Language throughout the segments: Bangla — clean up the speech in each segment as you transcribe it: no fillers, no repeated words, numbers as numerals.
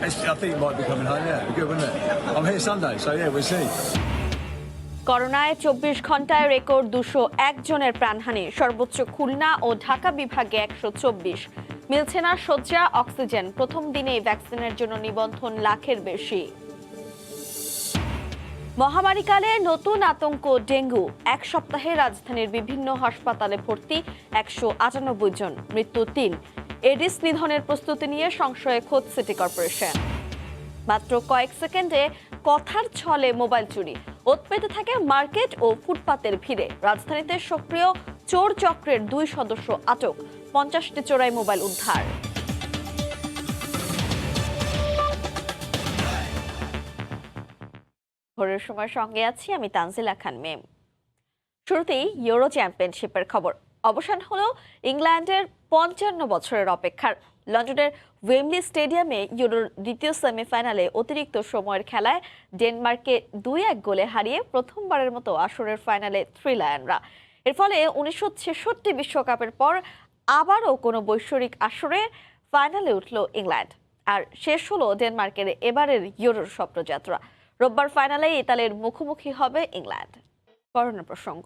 I think it might be coming home, yeah. It'd be good, wouldn't it? I'm here Sunday, so yeah, we'll see. করোনায় ২৪ ঘন্টায় রেকর্ড ২০১ জনের প্রাণহানি, সর্বোচ্চ খুলনা ও ঢাকা বিভাগে ১২৪। মিলছে না শয্যা, অক্সিজেন। প্রথম দিনেই ভ্যাকসিনের জন্য নিবন্ধন লাখের বেশি। মহামারীকালে নতুন আতঙ্ক ডেঙ্গু। এক সপ্তাহে রাজধানীর বিভিন্ন হাসপাতালে ভর্তি ১৯৮ জন, মৃত্যু ৩। এডিস নিধনের প্রস্তুতি নিয়ে সংশয়ে খোদ সিটি কর্পোরেশন। মাত্র কয়েক সেকেন্ডে কথার ছলে মোবাইল চুরি, ওত পেতে থাকে মার্কেট ও ফুটপাতের ভিড়ে। রাজধানীতে সক্রিয় চোর চক্রের ২ সদস্য আটক, ৫০টি চোরাই মোবাইল উদ্ধার। ভোরের সময় সঙ্গে আছি আমি তানজিলা খান মেম। শুরুতেই ইউরো চ্যাম্পিয়নশিপের খবর। অবসান হলো ইংল্যান্ডের ৫৫ বছরের অপেক্ষার। লন্ডনের ওয়েমলি স্টেডিয়ামে ইউরোর দ্বিতীয় সেমিফাইনালে অতিরিক্ত সময়ের খেলায় ডেনমার্ককে ২-১ গোলে হারিয়ে প্রথমবারের মতো আসরের ফাইনালে থ্রি লায়নরা। এর ফলে ১৯৬৬ বিশ্বকাপের পর আবারও কোনো বৈশ্বরিক আসরে ফাইনালে উঠল ইংল্যান্ড। আর শেষ হলো ডেনমার্কের এবারের ইউরোর স্বপ্নযাত্রা। রোববার ফাইনালে ইতালির মুখোমুখি হবে ইংল্যান্ড। করোনা প্রসঙ্গ।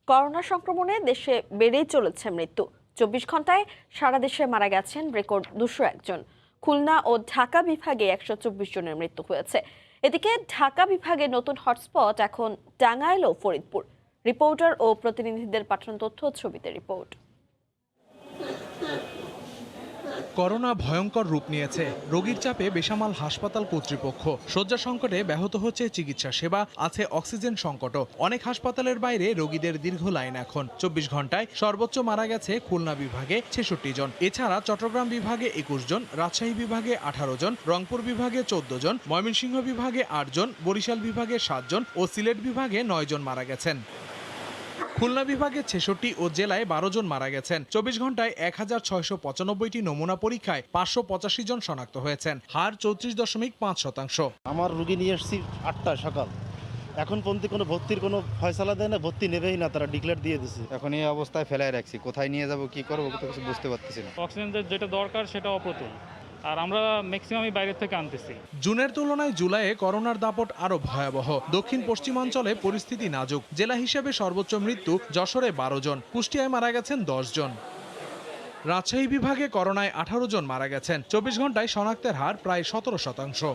করোনা সংক্রমণে দেশে বেড়েই চলেছে মৃত্যু। ২৪ ঘন্টায় সারা দেশে মারা গেছেন রেকর্ড ২০১ জন। খুলনা ও ঢাকা বিভাগে ১২৪ জনের মৃত্যু হয়েছে। এদিকে ঢাকা বিভাগে নতুন হটস্পট এখন টাঙ্গাইল ও ফরিদপুর। রিপোর্টার ও প্রতিনিধিদের পাঠানো তথ্য ছবিতে রিপোর্ট। করোনা ভয়ঙ্কর রূপ নিয়েছে। রোগীর চাপে বেসামাল হাসপাতাল কর্তৃপক্ষ। শয্যা সংকটে ব্যাহত হচ্ছে চিকিৎসা সেবা, আছে অক্সিজেন সংকটও। অনেক হাসপাতালের বাইরে রোগীদের দীর্ঘ লাইন এখন। ২৪ ঘন্টায় সর্বোচ্চ মারা গেছে খুলনা বিভাগে ৬৬ জন। এছাড়া চট্টগ্রাম বিভাগে ২১ জন, রাজশাহী বিভাগে ১৮ জন, রংপুর বিভাগে ১৪ জন, ময়মনসিংহ বিভাগে ৮ জন, বরিশাল বিভাগে ৭ জন ও সিলেট বিভাগে ৯ জন মারা গেছেন। খুলনা বিভাগে ৬৬ ও জেলায় ১২ জন মারা গেছেন। ২৪ ঘন্টায় ১,৬৯৫টি নমুনা পরীক্ষায় ৫৮৫ জন শনাক্ত হয়েছেন, হার ৩৪.৫%। আমার রুগী নিয়ে এসেছি ৮টায় সকাল, এখন পর্যন্ত কোনো ভর্তির কোনো ফয়সালা দেয় না, ভর্তি নেবেই না, তারা ডিক্লেয়ার দিয়ে দিচ্ছে। এখন এই অবস্থায় ফেলায় রাখছি, কোথায় নিয়ে যাব কি করবো তো কিছু বুঝতে পারতেছি না। অক্সিজেন যেটা দরকার সেটা অপ্রতুল, আর আমরা ম্যাক্সিমামই বাইরে থেকে আনতেছি। জুনের তুলনায় জুলাইয়ে করোনার দাপট আরো ভয়াবহ। দক্ষিণ পশ্চিমাঞ্চলে পরিস্থিতি নাজুক। জেলা হিসেবে সর্বোচ্চ মৃত্যু যশোরে ১২ জন, কুষ্টিয়ায় মারা গেছেন ১০ জন। রাজশাহী বিভাগে করোনায় ১৮ জন মারা গেছেন। ২৪ ঘন্টায় শনাক্তের হার প্রায় ১৭%।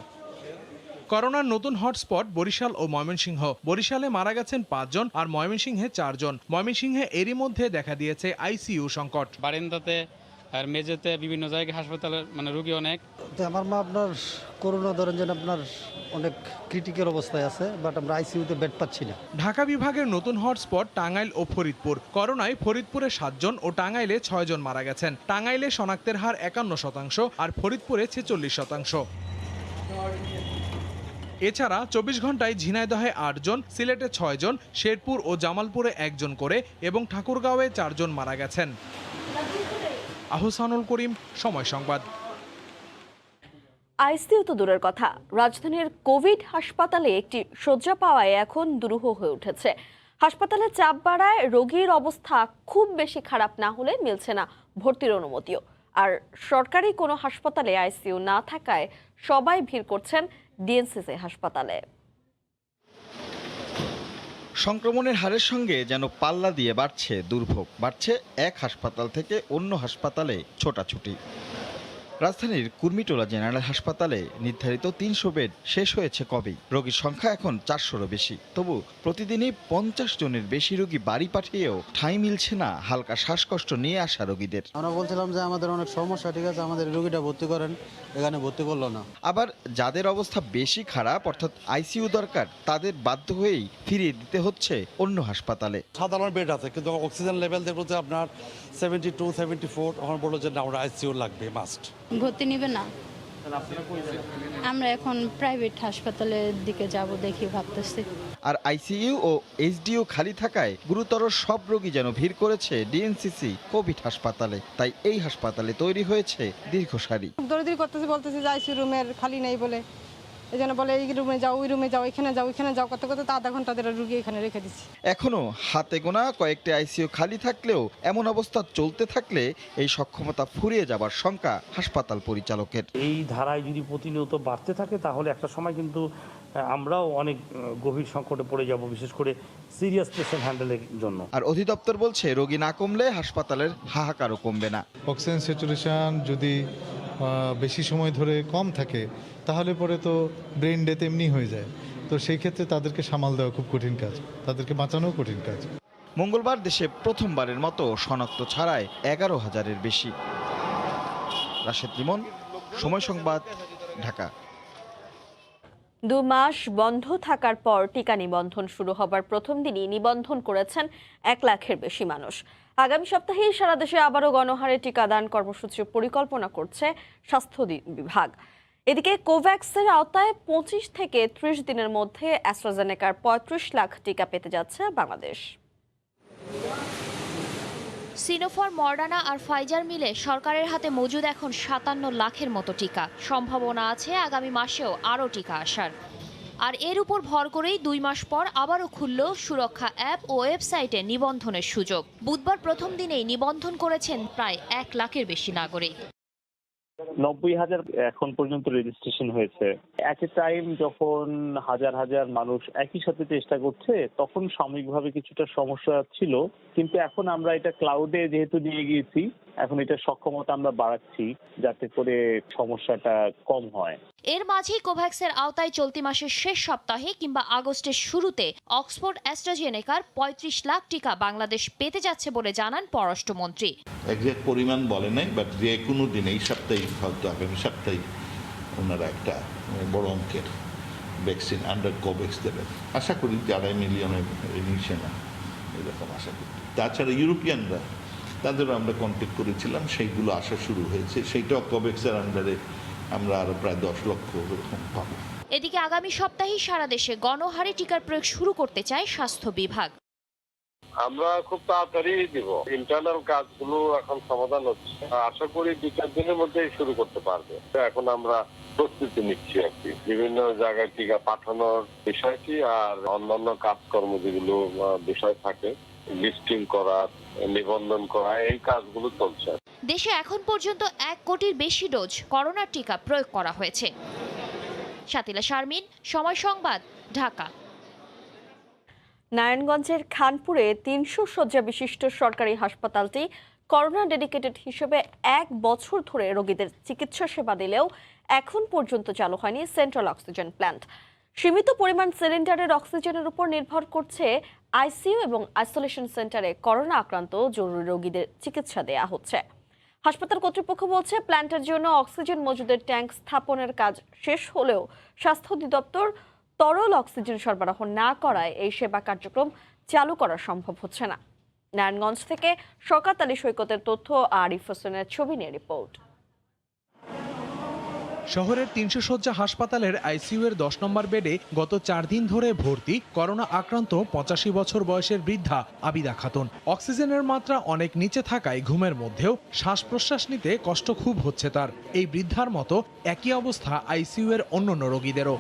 করোনার নতুন হটস্পট বরিশাল ও ময়মনসিংহ। বরিশালে মারা গেছেন ৫ জন আর ময়মনসিংহে ৪ জন। ময়মনসিংহে এরই মধ্যে দেখা দিয়েছে আইসিইউ সংকট। বারিন্দাতে আর মেঝেতে বিভিন্ন জায়গায় হাসপাতালের রোগী অনেক। আমার মা আপনার করোনা ধরেন যেন আপনার অনেক ক্রিটিক্যাল অবস্থায় আছে, বাট আমরা আইসিইউতে বেড পাচ্ছি না। ঢাকা বিভাগের নতুন হটস্পট টাঙ্গাইল ও ফরিদপুর। করোনায় ফরিদপুরে ৭ জন ও টাঙ্গাইলে ৬ জন মারা গেছেন। টাঙ্গাইলে শনাক্তের হার ৫১% আর ফরিদপুরে ৪৬%। এছাড়া ২৪ ঘন্টায় ঝিনাইদহে ৮ জন, সিলেটে ৬ জন, শেরপুর ও জামালপুরে ১ জন করে এবং ঠাকুরগাঁওয়ে ৪ জন মারা গেছেন। আহসানুল করিম, সময় সংবাদ। আইসিইউ তো দূরের কথা, রাজধানীর কোভিড হাসপাতালে একটি শয্যা পাওয়ায় এখন দুরূহ হয়ে উঠেছে। হাসপাতালে চাপ বাড়ায় রোগীর অবস্থা খুব বেশি খারাপ না হলে মিলছে না ভর্তির অনুমতিও। আর সরকারি কোনো হাসপাতালে আইসিইউ না থাকায় সবাই ভিড় করছেন ডিএনসিসি হাসপাতালে। সংক্রমণের হারের সঙ্গে যেন পাল্লা দিয়ে বাড়ছে দুর্ভোগ, বাড়ছে এক হাসপাতাল থেকে অন্য হাসপাতালে ছোটাছুটি। রাজধানীর কুর্মিটোলা জেনারেল হাসপাতালে নির্ধারিত ৩০০ বেড শেষ হয়েছে কবেই। রোগীর সংখ্যা এখন ৪০০রও বেশি। তবু প্রতিদিনই ৫০ জনের বেশি রোগী বাড়ি পাঠিয়েও ঠাঁই মিলছে না হালকা শ্বাসকষ্ট নিয়ে আসা রোগীদের। আমরা বলছিলাম যে আমাদের অনেক সমস্যা, ঠিক আছে আমাদের রোগীটা ভর্তি করেন, এখানে ভর্তি করলো না। আবার যাদের অবস্থা বেশি খারাপ অর্থাৎ আইসিইউ দরকার, তাদের বাধ্য হয়েই ফিরিয়ে দিতে হচ্ছে অন্য হাসপাতালে। সাধারণ বেড আছে কিন্তু অক্সিজেন লেভেল দেখলো যে আপনার 72, 74, তখন বললো যে না আমরা আইসিইউ লাগবে মাস্ট। ভর্তি নিবে না, আমরা এখন প্রাইভেট হাসপাতালের দিকে যাব দেখি ভাবতেছি। আর আইসিইউ ও এইচডিইউ খালি থাকায় গুরুতর সব রোগী যেন ভিড় করেছে ডিএনসিসি কোভিড হাসপাতালে। তাই এই হাসপাতালে তৈরি হয়েছে দীর্ঘ সারি। দৌড়াদৌড়ি করতেছি, বলতেছি যে আইসিইউ রুমের খালি নেই বলে, এই জন্য বলে এই রুমে যাও, ওই রুমে যাও, এখানে যাও, ওইখানে যাও, কত কত আধা ঘন্টা ধরে রুগী এখানে রেখে দিচ্ছি। এখনো হাতে গোনা কয়েকটি আইসিইউ খালি থাকলেও এমন অবস্থা চলতে থাকলে এই সক্ষমতা ফুরিয়ে যাবার শঙ্কা হাসপাতাল পরিচালকের। এই ধারায় যদি প্রতিনিয়ত বাড়তে থাকে তাহলে একটা সময় কিন্তু আমরাও অনেক গভীর সংকটে পড়ে যাব, বিশেষ করে সিরিয়াস পেশেন্ট হ্যান্ডেলের জন্য। আর অধিদপ্তর বলছে রোগী না কমলে হাসপাতালের হাহাকারও কমবে না। অক্সিজেন স্যাচুরেশন যদি বেশি সময় ধরে কম থাকে তাহলে পরে তো ব্রেন ডেথ এমনি হয়ে যায়। তো সেই ক্ষেত্রে তাদেরকে সামাল দেওয়া খুব কঠিন কাজ, তাদেরকে বাঁচানোও কঠিন কাজ। মঙ্গলবার দেশে প্রথমবারের মতো শনাক্ত ছাড়ায় 11,000-এর বেশি। রাশেদ লিমন, সময় সংবাদ, ঢাকা। 2 মাস বন্ধ থাকার পর টিকা নিবন্ধন শুরু হবার প্রথম দিনই নিবন্ধন করেছেন 1 লাখের বেশি মানুষ। আগামী সপ্তাহেই সারা দেশে আবারও গণহারে টিকাদান কর্মসূচির পরিকল্পনা করছে স্বাস্থ্য বিভাগ। এদিকে কোভ্যাক্সের আওতায় 25 থেকে 30 দিনের মধ্যে অ্যাস্ট্রাজেনেকার 35 লাখ টিকা পেতে যাচ্ছে বাংলাদেশ। সিনোফার, মডার্না আর ফাইজার মিলে সরকারের হাতে মজুদ এখন 57 লাখের মতো টিকা। সম্ভাবনা আছে আগামী মাসেও আরও টিকা আসার। আর এর উপর ভর করেই 2 মাস পর আবারও খুলল সুরক্ষা অ্যাপ ও ওয়েবসাইটে নিবন্ধনের সুযোগ। বুধবার প্রথম দিনেই নিবন্ধন করেছেন প্রায় 1 লাখের বেশি নাগরিক। 90,000 এখন পর্যন্ত রেজিস্ট্রেশন হয়েছে। এট এ টাইম যখন হাজার হাজার মানুষ একই সাথে চেষ্টা করছে তখন সাময়িকভাবে কিছুটা সমস্যা ছিল, কিন্তু এখন আমরা এটা ক্লাউডে যেহেতু নিয়ে গিয়েছি, এখন এটা সক্ষমতা আমরা বাড়াচ্ছি যাতে করে সমস্যাটা কম হয়। এর মাঝেই কোভ্যাক্সের আওতায় চলতি মাসের শেষ সপ্তাহে কিংবা আগস্টের শুরুতে অক্সফোর্ড অ্যাস্ট্রাজেনেকার 35 লাখ টিকা বাংলাদেশ পেতে যাচ্ছে বলে জানান পররাষ্ট্রমন্ত্রী। এক্সাক্ট পরিমাণ বলে নাই, বাট যে কোনো দিন এই সপ্তাহে হয়তো আগামী সপ্তাহে ওনারা একটা বড় অঙ্কের ভ্যাকসিন আন্ডার কোভ্যাক্স দেবেন। আশা করি 2.5 মিলিয়নের নিচে না, এরকম আশা করি। তাছাড়া ইউরোপিয়ানরা তাদেরও আমরা কন্ট্যাক্ট করেছিলাম, সেইগুলো আসা শুরু হয়েছে। সেইটাও কোভ্যাক্সের আন্ডারে আমরা আরো প্রায় 10 লক্ষ এরকম পাবো। এদিকে আগামী সপ্তাহেই সারা দেশে গণহারে টিকার প্রয়োগ শুরু করতে চায় স্বাস্থ্য বিভাগ। আমরা খুব তাড়াতাড়ি দিব, ইন্টারনাল কাজগুলো এখন সমাধান হচ্ছে, আশা করি 2-4 দিনের মধ্যেই শুরু করতে পারবে। এখন আমরা প্রস্তুতি নিচ্ছি আর কি, বিভিন্ন জায়গায় টিকা পাঠানোর বিষয়টি আর অন্যান্য কাজকর্ম যেগুলো বিষয় থাকে, লিস্টিং করা, নিবন্ধন করা, এই কাজগুলো চলছে। দেশে এখন পর্যন্ত 1 কোটির বেশি ডোজ করোনার টিকা প্রয়োগ করা হয়েছে। শাতিলা শারমিন, সময় সংবাদ, ঢাকা। নারায়ণগঞ্জের খানপুরে 300 শয্যা বিশিষ্ট সরকারি হাসপাতালটি করোনা ডেডিকেটেড হিসেবে 1 বছর ধরে রোগীদের চিকিৎসা সেবা দিলেও এখন পর্যন্ত চালু হয়নি সেন্ট্রাল অক্সিজেন প্ল্যান্ট। সীমিত পরিমাণ সিলিন্ডারের অক্সিজেনের উপর নির্ভর করছে আইসিইউ এবং আইসোলেশন সেন্টারে করোনা আক্রান্ত জরুরি রোগীদের চিকিৎসা দেয়া হচ্ছে। হাসপাতাল কর্তৃপক্ষ বলছে প্ল্যান্টের জন্য অক্সিজেন মজুদের ট্যাঙ্ক স্থাপনের কাজ শেষ হলেও স্বাস্থ্য অধিদপ্তর তরল অক্সিজেন সরবরাহ না করায় এই সেবা কার্যক্রম চালু করা সম্ভব হচ্ছে না। নারায়ণগঞ্জ থেকে শওকত আলী সৈকতের তথ্য, আরিফ হোসেনের ছবি নিয়ে রিপোর্ট। শহরের 300 শয্যা হাসপাতালের আইসিইউ এর 10 নম্বর বেডে গত 4 দিন ধরে ভর্তি করোনা আক্রান্ত 85 বছর বয়সের বৃদ্ধা আবিদা খাতুন। অক্সিজেনের মাত্রা অনেক নিচে থাকায় ঘুমের মধ্যেও শ্বাস প্রশ্বাস নিতে কষ্ট খুব হচ্ছে তার। এই বৃদ্ধার মতো একই অবস্থা আইসিইউ এর অন্যান্য রোগীদেরও।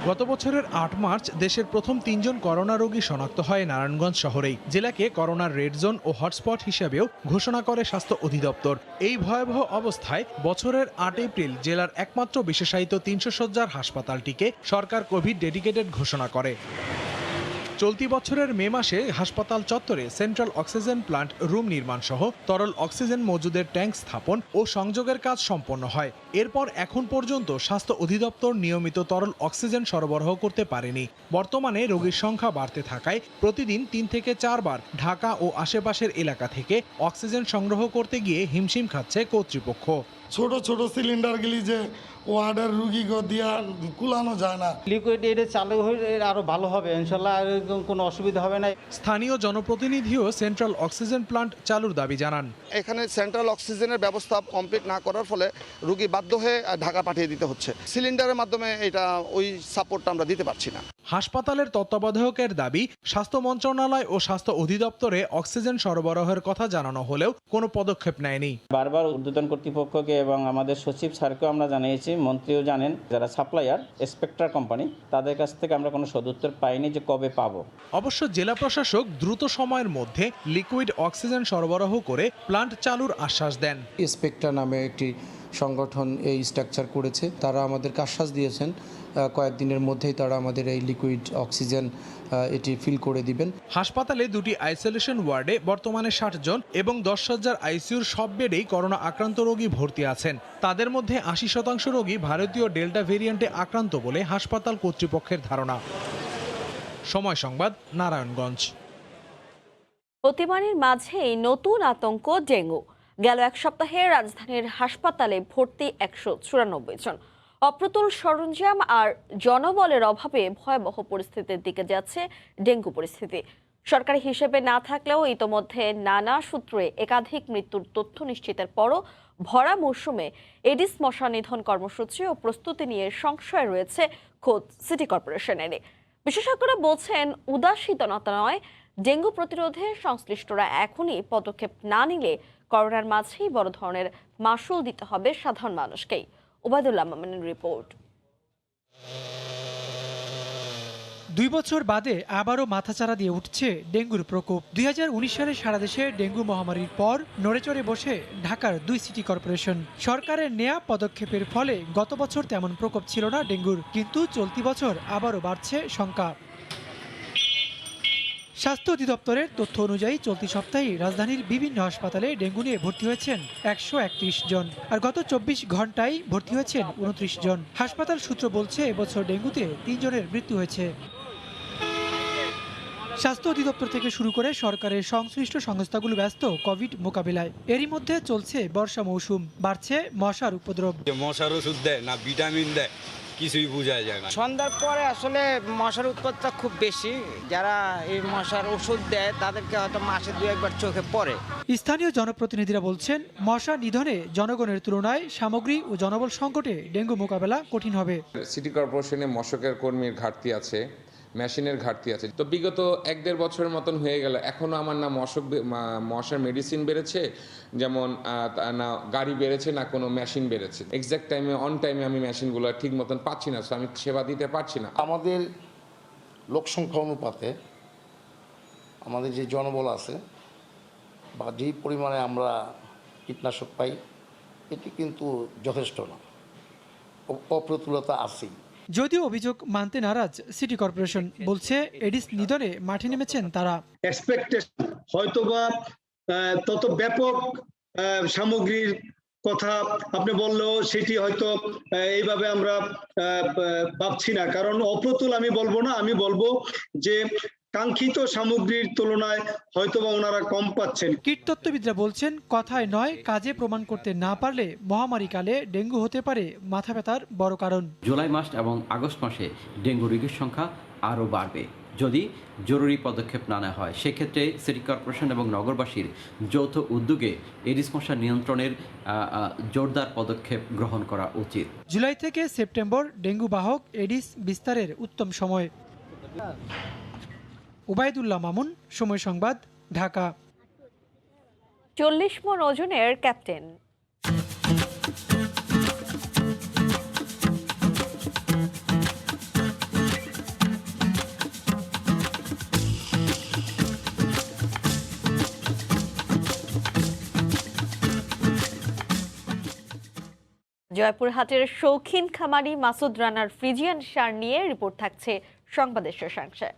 গত বছরের 8 মার্চ দেশের প্রথম 3 জন করোনা রোগী শনাক্ত হয় নারায়ণগঞ্জ শহরেই। জেলাকে করোনার রেড জোন ও হটস্পট হিসেবেও ঘোষণা করে স্বাস্থ্য অধিদপ্তর। এই ভয়াবহ অবস্থায় বছরের 8 এপ্রিল জেলার একমাত্র বিশেষায়িত 300 শয্যার হাসপাতালটিকে সরকার কোভিড ডেডিকেটেড ঘোষণা করে। চলতি বছরের মে মাসে হাসপাতাল চত্বরে সেন্ট্রাল অক্সিজেন প্লান্ট রুম নির্মাণ সহ তরল অক্সিজেন মজুদের ট্যাঙ্ক স্থাপন ও সংযোগের কাজ সম্পন্ন হয়। এরপর এখন পর্যন্ত স্বাস্থ্য অধিদপ্তর নিয়মিত তরল অক্সিজেন সরবরাহ করতে পারেনি। বর্তমানে রোগীর সংখ্যা বাড়তে থাকায় প্রতিদিন 3 থেকে 4 বার ঢাকা ও আশেপাশের এলাকা থেকে অক্সিজেন সংগ্রহ করতে গিয়ে হিমশিম খাচ্ছে কর্তৃপক্ষ। ছোট ছোট সিলিন্ডারগুলি যে ওয়ার্ডের রুগীকে দিয়া কুলানো যায় না। লিকুইড এটা চালু হলে আরো ভালো হবে ইনশাআল্লাহ, আর কোনো অসুবিধা হবে না। স্থানীয় জনপ্রতিনিধিও সেন্ট্রাল অক্সিজেন প্লান্ট চালুর দাবি জানান। এখানে সেন্ট্রাল অক্সিজেনের ব্যবস্থা কমপ্লিট না করার ফলে রুগী বাধ্য হয়ে ঢাকা পাঠিয়ে দিতে হচ্ছে। সিলিন্ডারের মাধ্যমে এটা ওই সাপোর্টটা আমরা দিতে পারছি না। হাসপাতালের তত্ত্বাবধায়কের দাবি, স্বাস্থ্য মন্ত্রণালয় ও স্বাস্থ্য অধিদপ্তরে অক্সিজেন সরবরাহের কথা জানানো হলেও কোনো পদক্ষেপ নেয়নি। বারবার ঊর্ধ্বতন কর্তৃপক্ষকে এবং আমাদের সচিব স্যারকেও আমরা জানিয়েছি, মন্ত্রীও জানেন, যারা সাপ্লায়ার স্পেকট্রা কোম্পানি তাদের কাছ থেকে আমরা কোনো সদুত্তর পাইনি যে কবে পাবো। অবশ্য জেলা প্রশাসক দ্রুত সময়ের মধ্যে লিকুইড অক্সিজেন সরবরাহ করে প্লান্ট চালুর আশ্বাস দেন। স্পেকট্রা নামে একটি সংগঠন এই স্ট্রাকচার করেছে, তারা আমাদেরকে আশ্বাস দিয়েছেন কয়েকদিনের মধ্যেই তারা আমাদের এই লিকুইড অক্সিজেন এটি ফিল করে দিবেন। হাসপাতালে দুটি আইসোলেশন ওয়ার্ডে বর্তমানে 60 জন এবং 10 সজ্জার আইসিইউর সব বেডেই করোনা আক্রান্ত রোগী ভর্তি আছেন। তাদের মধ্যে 80% রোগী ভারতীয় ডেল্টা ভেরিয়েন্টে আক্রান্ত বলে হাসপাতাল কর্তৃপক্ষের ধারণা। সময় সংবাদ, নারায়ণগঞ্জ। অতিমারির মাঝেই নতুন আতঙ্ক ডেঙ্গু। গেল এক সপ্তাহে রাজধানীর হাসপাতালে ভর্তি 194 জন। অপ্রতুল সরঞ্জাম আর জনবলের অভাবে ভয়াবহ পরিস্থিতির দিকে যাচ্ছে ডেঙ্গু পরিস্থিতি। সরকারি হিসেবে না থাকলেও ইতোমধ্যে নানা সূত্রে একাধিক মৃত্যুর তথ্য নিশ্চিতের পরও ভরা মৌসুমে এডিস মশা নিধন কর্মসূচি ও প্রস্তুতি নিয়ে সংশয় রয়েছে খোদ সিটি কর্পোরেশনের। বিশেষজ্ঞরা বলছেন, উদাসীনতা নয়, ডেঙ্গু প্রতিরোধে সংশ্লিষ্টরা এখনই পদক্ষেপ না নিলে করোনার মাঝেই বড় ধরনের মাশুল দিতে হবে সাধারণ মানুষকেই। ওবায়দুল্লাহ মামুনের রিপোর্ট। 2 বছর বাদে আবারও মাথাচাড়া দিয়ে উঠছে ডেঙ্গুর প্রকোপ। 2019 সালে সারা দেশে ডেঙ্গু মহামারীর পর নড়েচড়ে বসে ঢাকার 2 সিটি কর্পোরেশন। সরকারের নেয়া পদক্ষেপের ফলে গত বছর তেমন প্রকোপ ছিল না ডেঙ্গুর, কিন্তু চলতি বছর আবারও বাড়ছে শঙ্কা। স্বাস্থ্য অধিদপ্তরের তথ্য অনুযায়ী চলতি সপ্তাহে রাজধানীর বিভিন্ন হাসপাতালে ডেঙ্গু নিয়ে ভর্তি হয়েছেন 131 জন, আর গত 24 ঘন্টায় ভর্তি হয়েছেন 29 জন। হাসপাতাল সূত্র বলছে, এবছর ডেঙ্গুতে 3 জনের মৃত্যু হয়েছে। স্বাস্থ্য অধিদপ্তর থেকে শুরু করে সরকারের সংশ্লিষ্ট সংস্থাগুলো ব্যস্ত কোভিড মোকাবিলায়। এরই মধ্যে চলছে বর্ষা মৌসুম, বাড়ছে মশার উপদ্রব। মশার ওষুধ দেয় না ভিটামিন দেয়, কিছুই বোঝা যায় না। সন্ধ্যার পরে আসলে মশার উৎপাতটা খুব বেশি। যারা এই মশার ওষুধ দেয় তাদেরকে হয়তো মাসে 2-1 বার চোখে পড়ে। স্থানীয় জনপ্রতিনিধিরা বলছেন, মশা নিধনে জনগণের তুলনায় সামগ্রী ও জনবল সংকটে ডেঙ্গু মোকাবেলা কঠিন হবে। সিটি কর্পোরেশনে মশকের কর্মীর ঘাটতি আছে, মেশিনের ঘাটতি আছে। তো বিগত 1-1.5 বছরের মতন হয়ে গেল, এখনও আমার না মশার মেডিসিন বেড়েছে, যেমন না গাড়ি বেড়েছে, না কোনো মেশিন বেড়েছে। এক্সাক্ট টাইমে অন টাইমে আমি মেশিনগুলো ঠিক মতন পাচ্ছি না, আমি সেবা দিতে পারছি না। আমাদের লোক সংখ্যা অনুপাতে আমাদের যে জনবল আছে বা যেই পরিমাণে আমরা কীটনাশক পাই, এটি কিন্তু যথেষ্ট না, অপ্রতুলতা আছেই। যদিও অভিযোগ মানতে নারাজ সিটি কর্পোরেশন, বলছে এডিস নিধনে মাঠে নেমেছেন তারা। এক্সপেকটেশন হয়তোবা তত ব্যাপক সামগ্রীর কথা আপনি বললেও সেটি হয়তো এইভাবে আমরা ভাবছি না, কারণ অপ্রতুল আমি বলবো না, আমি বলবো যে কাঙ্ক্ষিত সামগ্রীর তুলনায় হয়তোবা ওনারা কম পাচ্ছেন। কীটতত্ত্ববিদরা বলছেন, কথায় নয় কাজে প্রমাণ করতে না পারলে মহামারীকালে ডেঙ্গু হতে পারে মাথা ব্যথার বড় কারণ। জুলাই মাস এবং আগস্ট মাসে ডেঙ্গু রোগীর সংখ্যা আরও বাড়বে যদি জরুরি পদক্ষেপ না নেওয়া হয়। সেক্ষেত্রে সিটি কর্পোরেশন এবং নগরবাসীর যৌথ উদ্যোগে এডিস মশা নিয়ন্ত্রণের জোরদার পদক্ষেপ গ্রহণ করা উচিত। জুলাই থেকে সেপ্টেম্বর ডেঙ্গু বাহক এডিস বিস্তারের উত্তম সময়। ওবায়দুল্লাহ মামুন, সময় সংবাদ, ঢাকা। 40 মণ ওজনের ক্যাপ্টেন। জয়পুরহাটের শৌখিন খামারি মাসুদ রানার ফ্রিজিয়ান সার নিয়ে রিপোর্ট থাকছে সংবাদের শীর্ষাংশে।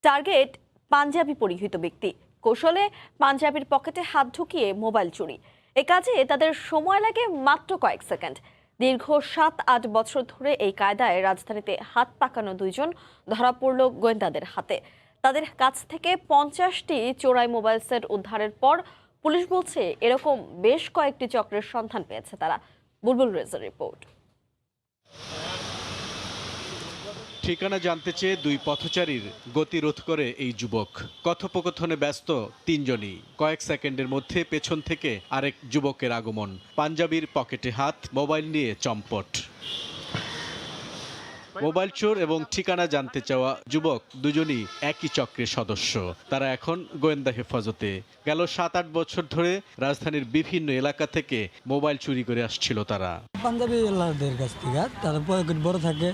টার্গেট পাঞ্জাবি পরিহিত ব্যক্তি, কৌশলে পাঞ্জাবির পকেটে হাত ঢুকিয়ে মোবাইল চুরি। এ কাজে তাদের সময় লাগে মাত্র কয়েক সেকেন্ড। দীর্ঘ 7-8 বছর ধরে এই কায়দায় রাজধানীতে হাত পাকানো 2 জন ধরা পড়ল গোয়েন্দাদের হাতে। তাদের কাছ থেকে 50টি চোরাই মোবাইল সেট উদ্ধারের পর পুলিশ বলছে এরকম বেশ কয়েকটি চক্রের সন্ধান পেয়েছে তারা। বুলবুল রেজার রিপোর্ট। ঠিকানা জানতে চেয়ে 2 পথচারীর গতিরোধ করে এই যুবক। কথোপকথনে ব্যস্ত 3 জনই। কয়েক সেকেন্ডের মধ্যে পেছন থেকে আরেক যুবকের আগমন। পাঞ্জাবির পকেটে হাত, মোবাইল নিয়ে চম্পট। মোবাইল চোর এবং ঠিকানা জানতে চাওয়া যুবক দুজনই একই চক্রের সদস্য। তারা এখন গোয়েন্দা হেফাজতে। গেল 7-8 বছর ধরে রাজধানীর বিভিন্ন এলাকা থেকে মোবাইল চুরি করে আসছিল তারা। পাঞ্জাবি এলাকাদের কাছ থেকে তারা পকেট বড় থাকে,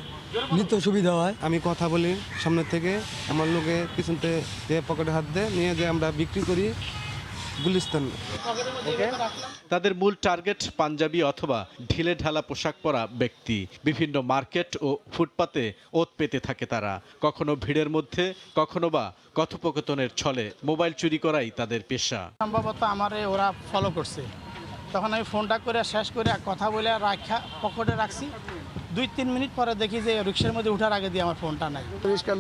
নিতে সুবিধা হয়। আমি কথা বলি সামনে থেকে, আমার লোকে পিছন থেকে পকেটে হাত দেয়, নিয়ে যে আমরা বিক্রি করি গুলিস্তান। তাদের মূল টার্গেট পাঞ্জাবি অথবা ঢিলে ঢালা পোশাক পরা ব্যক্তি। বিভিন্ন মার্কেট ও ফুটপাতে ওত পেতে থাকে তারা। কখনো ভিড়ের মধ্যে, কখনো বা কথোপকথনের ছলে মোবাইল চুরি করাই তাদের পেশা। সম্ভবত আমারে ওরা ফলো করছে, তখন আমি ফোনটা করে শেষ করে কথা বলে রাখা পকেটে রাখছি। 2-3 মিনিট পরে দেখি যে রিক্সার মধ্যে উঠার আগে দিয়ে আমার ফোনটা নাই। রিক্সা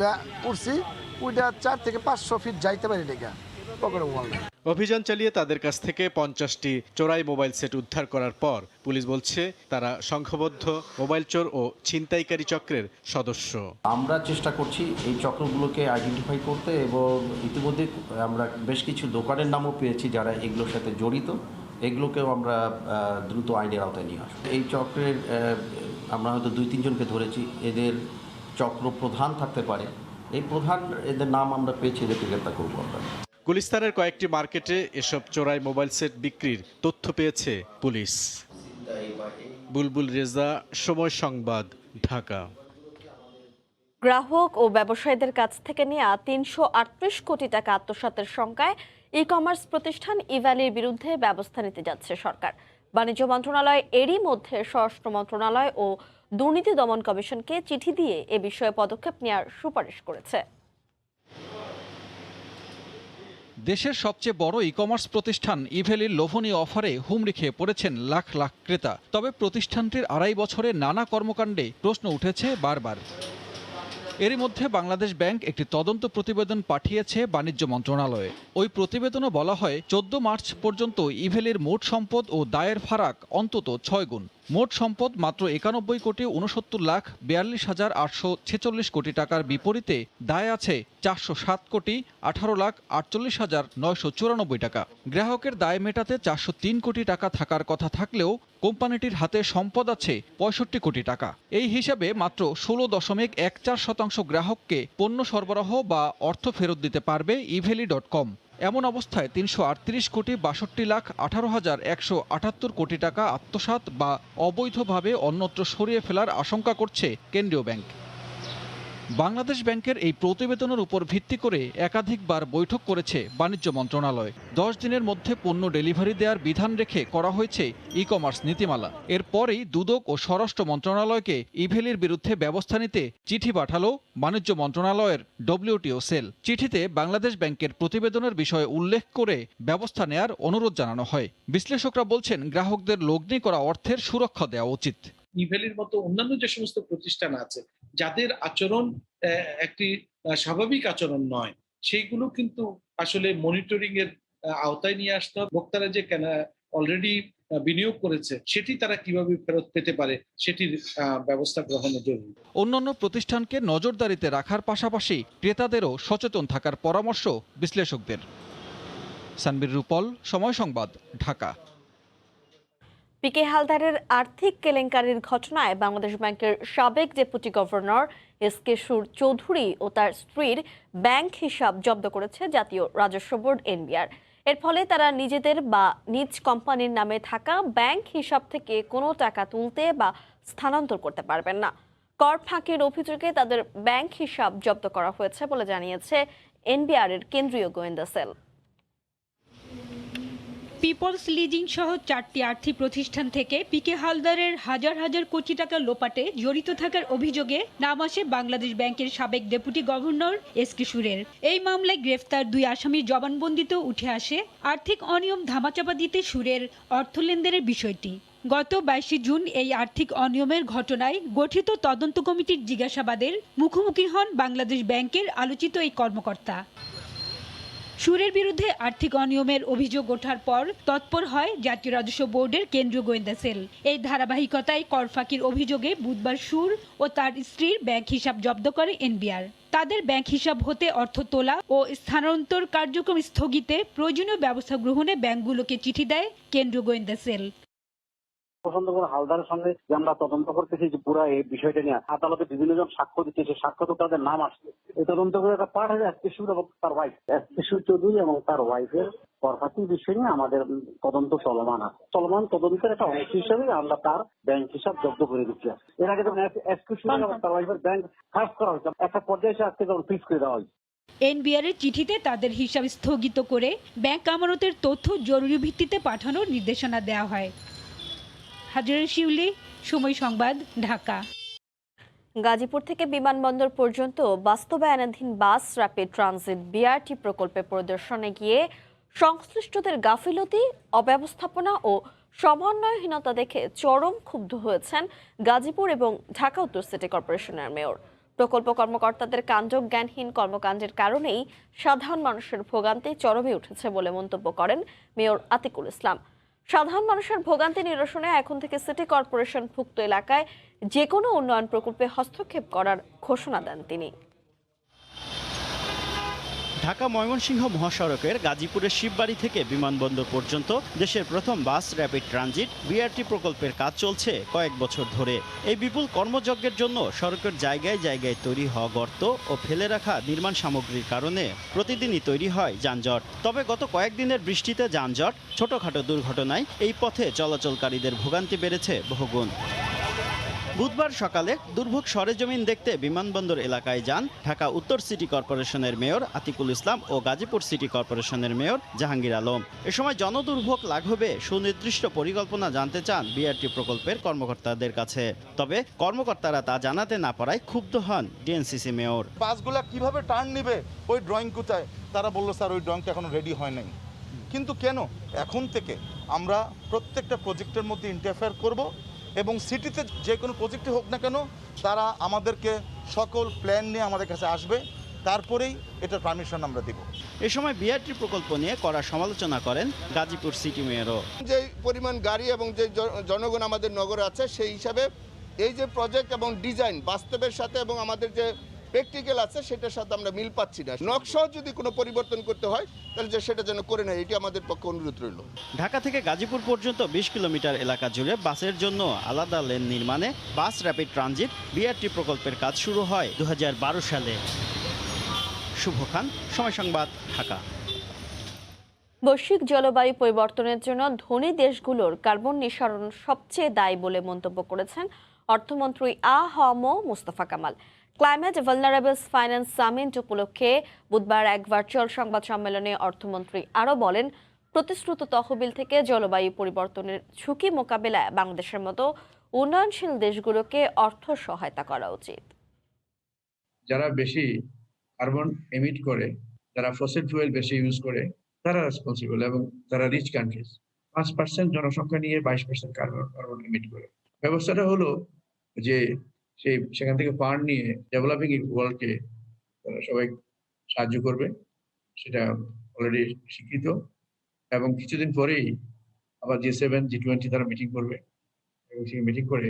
উঠছি, ওইটা 4 থেকে 500 ফিট যাইতে পারি লেগা পকেটে মোবাইল। অভিযান চালিয়ে তাদের কাছ থেকে 50টি চোরাই মোবাইল সেট উদ্ধার করার পর পুলিশ বলছে তারা সংঘবদ্ধ মোবাইল চোর ও ছিনতাইকারী চক্রের সদস্য। আমরা চেষ্টা করছি এই চক্রগুলোকে আইডেন্টিফাই করতে এবং ইতিমধ্যে আমরা বেশ কিছু দোকানের নামও পেয়েছি যারা এগুলোর সাথে জড়িত। এগুলোকেও আমরা দ্রুত আইনের আওতায় নিয়ে আসবো। এই চক্রের আমরা হয়তো 2-3 জনকে ধরেছি। এদের চক্র প্রধান থাকতে পারে, এই প্রধান এদের নাম আমরা পেয়েছি, এদেরকে গ্রেপ্তার করবো আমরা। গুলিস্তানের কয়েকটি মার্কেটে এসব চোরাই মোবাইল সেট বিক্রির তথ্য পেয়েছে পুলিশ। বুলবুল রেজা, সময় সংবাদ, ঢাকা। গ্রাহক ও ব্যবসায়ীদের কাছ থেকে নেওয়া 338 কোটি টাকা আত্মসাতের শঙ্কায় ই কমার্স প্রতিষ্ঠান ইভ্যালির বিরুদ্ধে ব্যবস্থা নিতে যাচ্ছে সরকার। বাণিজ্য মন্ত্রণালয় এরই মধ্যে স্বরাষ্ট্র মন্ত্রণালয় ও দুর্নীতি দমন কমিশনকে চিঠি দিয়ে এ বিষয়ে পদক্ষেপ নেওয়ার সুপারিশ করেছে। দেশের সবচেয়ে বড় ই কমার্স প্রতিষ্ঠান ইভ্যালির লোভনীয় অফারে হুমড়ি খেয়ে পড়েছেন লাখ লাখ ক্রেতা। তবে প্রতিষ্ঠানটির 2.5 বছরে নানা কর্মকাণ্ডে প্রশ্ন উঠেছে বারবার। এরই মধ্যে বাংলাদেশ ব্যাংক একটি তদন্ত প্রতিবেদন পাঠিয়েছে বাণিজ্য মন্ত্রণালয়ে। ওই প্রতিবেদনে বলা হয় 14 মার্চ পর্যন্ত ইভ্যালির মোট সম্পদ ও দায়ের ফারাক অন্তত 6 গুণ। মোট সম্পদ মাত্র 91,69,42,846 কোটি টাকার বিপরীতে দায় আছে 407,18,48,994 টাকা। গ্রাহকের দায় মেটাতে 403 কোটি টাকা থাকার কথা থাকলেও কোম্পানিটির হাতে সম্পদ আছে 65 কোটি টাকা। এই হিসাবে মাত্র 16.14% গ্রাহককে পণ্য সরবরাহ বা অর্থ ফেরত দিতে পারবে ইভ্যালি.com। এমন অবস্থায় 338,18,18,178 কোটি টাকা আত্মসাৎ বা অবৈধভাবে অন্যত্র সরিয়ে ফেলার আশঙ্কা করছে কেন্দ্রীয় ব্যাংক। বাংলাদেশ ব্যাংকের এই প্রতিবেদনের উপর ভিত্তি করে একাধিকবার বৈঠক করেছে বাণিজ্য মন্ত্রণালয়। 10 দিনের মধ্যে পণ্য ডেলিভারি দেওয়ার বিধান রেখে করা হয়েছে ই কমার্স নীতিমালা। এরপরেই দুদক ও স্বরাষ্ট্র মন্ত্রণালয়কে ইভ্যালির বিরুদ্ধে ব্যবস্থা নিতে চিঠি পাঠালো বাণিজ্য মন্ত্রণালয়ের WTO সেল। চিঠিতে বাংলাদেশ ব্যাংকের প্রতিবেদনের বিষয়ে উল্লেখ করে ব্যবস্থা নেয়ার অনুরোধ জানানো হয়। বিশ্লেষকরা বলছেন গ্রাহকদের লগ্নি করা অর্থের সুরক্ষা দেওয়া উচিত। ইভ্যালির মতো অন্যান্য যে সমস্ত প্রতিষ্ঠান আছে যাদের আচরণ একটি স্বাভাবিক আচরণ নয়, সেইগুলো কিন্তু আসলে মনিটরিং এর আওতায় নিয়ে আসতে হবে। ভোক্তারা যে অলরেডি বিনিয়োগ করেছে সেটি তারা কিভাবে ফেরত পেতে পারে সেটির ব্যবস্থা গ্রহণের জরুরি। অন্যান্য প্রতিষ্ঠানকে নজরদারিতে রাখার পাশাপাশি ক্রেতাদেরও সচেতন থাকার পরামর্শ বিশ্লেষকদের। সানবীর রূপল, সময় সংবাদ, ঢাকা। পিকে হালদারের আর্থিক কেলেঙ্কারির ঘটনায় বাংলাদেশ ব্যাংকের সাবেক ডেপুটি গভর্নর এসকে চৌধুরী ও তার স্ত্রীর ব্যাংক হিসাব জব্দ করেছে জাতীয় রাজস্ব বোর্ড এনবিআর। এর ফলে তারা নিজেদের বা নিজ কোম্পানির নামে থাকা ব্যাংক হিসাব থেকে কোনো টাকা তুলতে বা স্থানান্তর করতে পারবেন না। কর ফাঁকির অভিযোগে তাদের ব্যাংক হিসাব জব্দ করা হয়েছে বলে জানিয়েছে এনবিআর এর কেন্দ্রীয় গোয়েন্দা সেল। পিপলস লিজিং সহ 4টি আর্থিক প্রতিষ্ঠান থেকে পিকে হালদারের হাজার হাজার কোটি টাকা লোপাটে জড়িত থাকার অভিযোগে নাম আসে বাংলাদেশ ব্যাংকের সাবেক ডেপুটি গভর্নর এসকে সুরের। এই মামলায় গ্রেফতার 2 আসামির জবানবন্দিতেও উঠে আসে আর্থিক অনিয়ম ধামাচাপা দিতে সুরের অর্থ লেনদেনের বিষয়টি। গত 22 জুন এই আর্থিক অনিয়মের ঘটনায় গঠিত তদন্ত কমিটির জিজ্ঞাসাবাদের মুখোমুখি হন বাংলাদেশ ব্যাংকের আলোচিত এই কর্মকর্তা। সুরের বিরুদ্ধে আর্থিক অনিয়মের অভিযোগ ওঠার পর তৎপর হয় জাতীয় রাজস্ব বোর্ডের কেন্দ্রীয় গোয়েন্দা সেল। এই ধারাবাহিকতায় কর ফাঁকির অভিযোগে বুধবার সুর ও তার স্ত্রীর ব্যাংক হিসাব জব্দ করে এনবিআর। তাদের ব্যাংক হিসাব হতে অর্থ তোলা ও স্থানান্তর কার্যক্রম স্থগিতে প্রয়োজনীয় ব্যবস্থা গ্রহণে ব্যাংকগুলোকে চিঠি দেয় কেন্দ্রীয় গোয়েন্দা সেল। প্রশান্ত কুমার হালদারের সঙ্গে যে আমরা তদন্ত করতেছি যে পুরো এই বিষয়টা নিয়ে আদালতে বিভিন্ন জন সাক্ষ্য দিচ্ছে, সেই সাক্ষ্য তো তাদের নাম আসছে। এই তদন্ত করে একটা পার্ট হয়ে এসপি সুর এবং তার ওয়াইফ, এসপি সুর চৌধুরী এবং তার ওয়াইফের পরপাতি বিষয় নিয়ে আমাদের তদন্ত চলমান আছে। চলমান তদন্তের একটা অংশ হিসেবে আমরা তার ব্যাংক হিসাব জব্দ করে দিচ্ছি। এর আগে যখন এসপি সুর এবং তার ওয়াইফের ব্যাংক খাস করা হয়েছে, একটা পর্যায়ে এসে আজকে যখন ফিক্স করে দেওয়া হয়েছে। এনবিআর এর চিঠিতে তাদের হিসাব স্থগিত করে ব্যাংক আমানতের তথ্য জরুরি ভিত্তিতে পাঠানোর নির্দেশনা দেওয়া হয়। হাজিরা শিউলি, সময় সংবাদ, ঢাকা। গাজীপুর থেকে বিমানবন্দর পর্যন্ত বাস্তবায়নাধীন বাস র্যাপিড ট্রানজিট বিআরটি প্রকল্পে পরিদর্শনে গিয়ে সংশ্লিষ্টদের গাফিলতি, অব্যবস্থাপনা ও সমন্বয়হীনতা দেখে চরম ক্ষুব্ধ হয়েছেন গাজীপুর এবং ঢাকা উত্তর সিটি কর্পোরেশনের মেয়র। প্রকল্প কর্মকর্তাদের কাণ্ডজ্ঞানহীন কর্মকাণ্ডের কারণেই সাধারণ মানুষের ভোগান্তি চরমে উঠেছে বলে মন্তব্য করেন মেয়র আতিকুল ইসলাম। সাধারণ মানুষের ভোগান্তি নিরসনে এখন থেকে সিটি কর্পোরেশনভুক্ত এলাকায় যে কোনো উন্নয়ন প্রকল্পে হস্তক্ষেপ করার ঘোষণা দেন তিনি। ঢাকা ময়মনসিংহ মহাসড়কের গাজীপুরের শিববাড়ি থেকে বিমানবন্দর পর্যন্ত দেশের প্রথম বাস র্যাপিড ট্রানজিট বিআরটি প্রকল্পের কাজ চলছে কয়েক বছর ধরে। এই বিপুল কর্মযজ্ঞের জন্য সড়কের জায়গায় জায়গায় তৈরি হওয়া গর্ত ও ফেলে রাখা নির্মাণ সামগ্রীর কারণে প্রতিদিনই তৈরি হয় যানজট। তবে গত কয়েকদিনের বৃষ্টিতে যানজট, ছোটখাটো দুর্ঘটনায় এই পথে চলাচলকারীদের ভোগান্তি বেড়েছে বহুগুণ। বুধবার সকালে দুর্ভোগ সরেজমিন দেখতে বিমানবন্দর এলাকায় যান ঢাকা উত্তর সিটি কর্পোরেশনের মেয়র আতিকুল ইসলাম ও গাজীপুর সিটি কর্পোরেশনের মেয়র জাহাঙ্গীর আলম। এ সময় জনদুর্ভোগ লাঘবে সুনির্দিষ্ট পরিকল্পনা জানতে চান বিআরটি প্রকল্পের কর্মকর্তাদের কাছে। তবে কর্মকর্তারা তা জানাতে না পারায় ক্ষুব্ধ হন ডিএনসিসি মেয়র। বাসগুলা কিভাবে টার্ন নেবে ওই ড্রয়িং কোথায়, তারা বললো স্যার ওই ড্রয়িংটা এখনো রেডি হয় নাই। কিন্তু কেন এখন থেকে আমরা প্রত্যেকটা প্রজেক্টের মধ্যে ইন্টারফেয়ার করব এবং সিটিতে যে কোনো প্রজেক্টে হোক না কেন তারা আমাদেরকে সকল প্ল্যান নিয়ে আমাদের কাছে আসবে, তারপরেই এটার পারমিশন আমরা দেব। এ সময় বিআরটি প্রকল্প নিয়ে কড়া সমালোচনা করেন গাজীপুর সিটি মেয়রও। যে পরিমাণ গাড়ি এবং যে জনগণ আমাদের নগরে আছে সেই হিসাবে এই যে প্রজেক্ট এবং ডিজাইন বাস্তবের সাথে এবং আমাদের যে প্র্যাকটিক্যাল আছে সেটার সাথে আমরা মিল পাচ্ছি না। নকশাও যদি কোনো পরিবর্তন করতে হয় তাহলে যে সেটা যেন করে নেয়, এটি আমাদের পক্ষে অনুরোধ রইল। ঢাকা থেকে গাজীপুর পর্যন্ত 20 কিলোমিটার এলাকা জুড়ে বাসের জন্য আলাদা লেন নির্মাণে বাস র্যাপিড ট্রানজিট বিআরটি প্রকল্পের কাজ শুরু হয় 2012 সালে। শুভ খান, সময় সংবাদ, ঢাকা। বৈশ্বিক জলবায়ু পরিবর্তনের জন্য ধনী দেশগুলোর কার্বন নিঃসরণ সবচেয়ে দায়ী বলে মন্তব্য করেছেন অর্থমন্ত্রী AHM Mustafa Kamal. Climate vulnerables finance summit উপলক্ষে বুধবার এক ভার্চুয়াল সংবাদ সম্মেলনে অর্থমন্ত্রী আরও বলেন, প্রতিশ্রুত তহবিল থেকে জলবায়ু পরিবর্তনের ঝুঁকি মোকাবেলায় বাংলাদেশের মতো উন্নয়নশীল দেশগুলোকে অর্থ সহায়তা করা উচিত। যারা বেশি কার্বন এমিট করে, যারা ফসিল ফুয়েল বেশি ইউজ করে, তারা রেসপন্সিবল এবং তারা রিচ কান্ট্রিজ 5% জনসংখ্যা নিয়ে 22% কার্বন এমিট করে। ব্যবস্থাটা হলো যে সেখান থেকে ফান্ড নিয়ে ডেভেলপিং ওয়ার্ল্ডকে তারা সবাই সাহায্য করবে, সেটা অলরেডি স্বীকৃত। এবং কিছুদিন পরেই আবার G7 G20 তারা মিটিং করবে এবং সেই মিটিং করে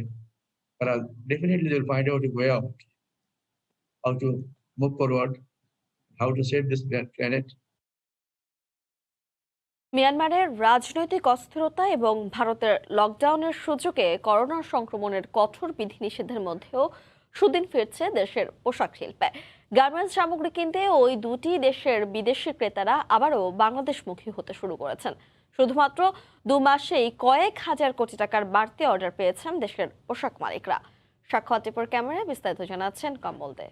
তারা definitely they will find out a way out, how to move forward, how to save this planet. মিয়ানমারের রাজনৈতিক অস্থিরতা এবং ভারতের লকডাউনের সুযোগে করোনা সংক্রমণের কঠোর বিধিনিষেধের মধ্যেও সুদিন ফিরছে দেশের পোশাক শিল্পে। গার্মেন্টস সামগ্রী কিনতে ওই দুটি দেশের বিদেশি ক্রেতারা আবারও বাংলাদেশমুখী হতে শুরু করেছেন। শুধুমাত্র 2 মাসেই কয়েক হাজার কোটি টাকার বাড়তি অর্ডার পেয়েছেন দেশের পোশাক মালিকরা। সাক্ষ্য আতিপুর ক্যামেরায় বিস্তারিত জানাচ্ছেন কম্বল দে।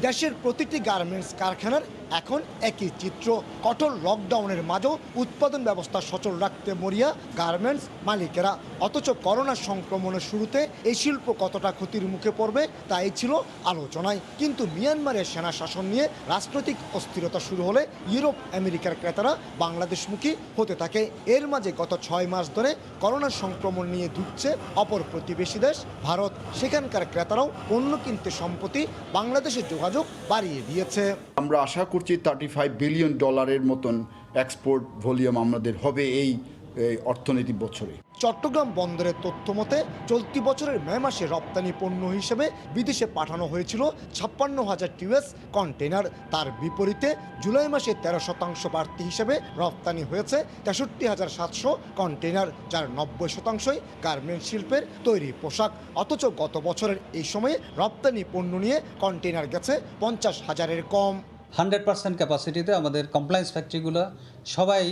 দেশের প্রতিটি গার্মেন্টস কারখানার এখন একই চিত্র। কঠোর লকডাউনের মাঝেও উৎপাদন ব্যবস্থা সচল রাখতে মরিয়া গার্মেন্টস মালিকেরা। অথচ করোনা সংক্রমণের শুরুতে এই শিল্প কতটা ক্ষতির মুখে পড়বে তাই ছিল আলোচনায়। কিন্তু মিয়ানমারের সেনা শাসন নিয়ে রাজনৈতিক অস্থিরতা শুরু হলে ইউরোপ আমেরিকার ক্রেতারা বাংলাদেশমুখী হতে থাকে। এর মাঝে গত 6 মাস ধরে করোনা সংক্রমণ নিয়ে ধুঁকছে অপর প্রতিবেশী দেশ ভারত। সেখানকার ক্রেতারাও পণ্য কিনতে সম্প্রতি বাংলাদেশের যোগাযোগ বাড়িয়ে দিয়েছে। আমরা আশা করছি $35 বিলিয়ন মতন এক্সপোর্ট ভলিউম আমাদের হবে এই অর্থনৈতিক বছরে। চট্টগ্রাম বন্দরের তথ্য মতে চলতি বছরের মে মাসে রপ্তানি পণ্য হিসেবে বিদেশে পাঠানো হয়েছিল 56,000 টিউএস কন্টেইনার। তার বিপরীতে জুলাই মাসে 13% বাড়তি হিসেবে রপ্তানি হয়েছে 63,700 কন্টেইনার, যার 90%ই গার্মেন্টস শিল্পের তৈরি পোশাক। অথচ গত বছরের এই সময়ে রপ্তানি পণ্য নিয়ে কন্টেইনার গেছে 50,000-এর কম। 100% ক্যাপাসিটিতে আমাদের কমপ্লায়েন্স ফ্যাক্টরিগুলো সবাই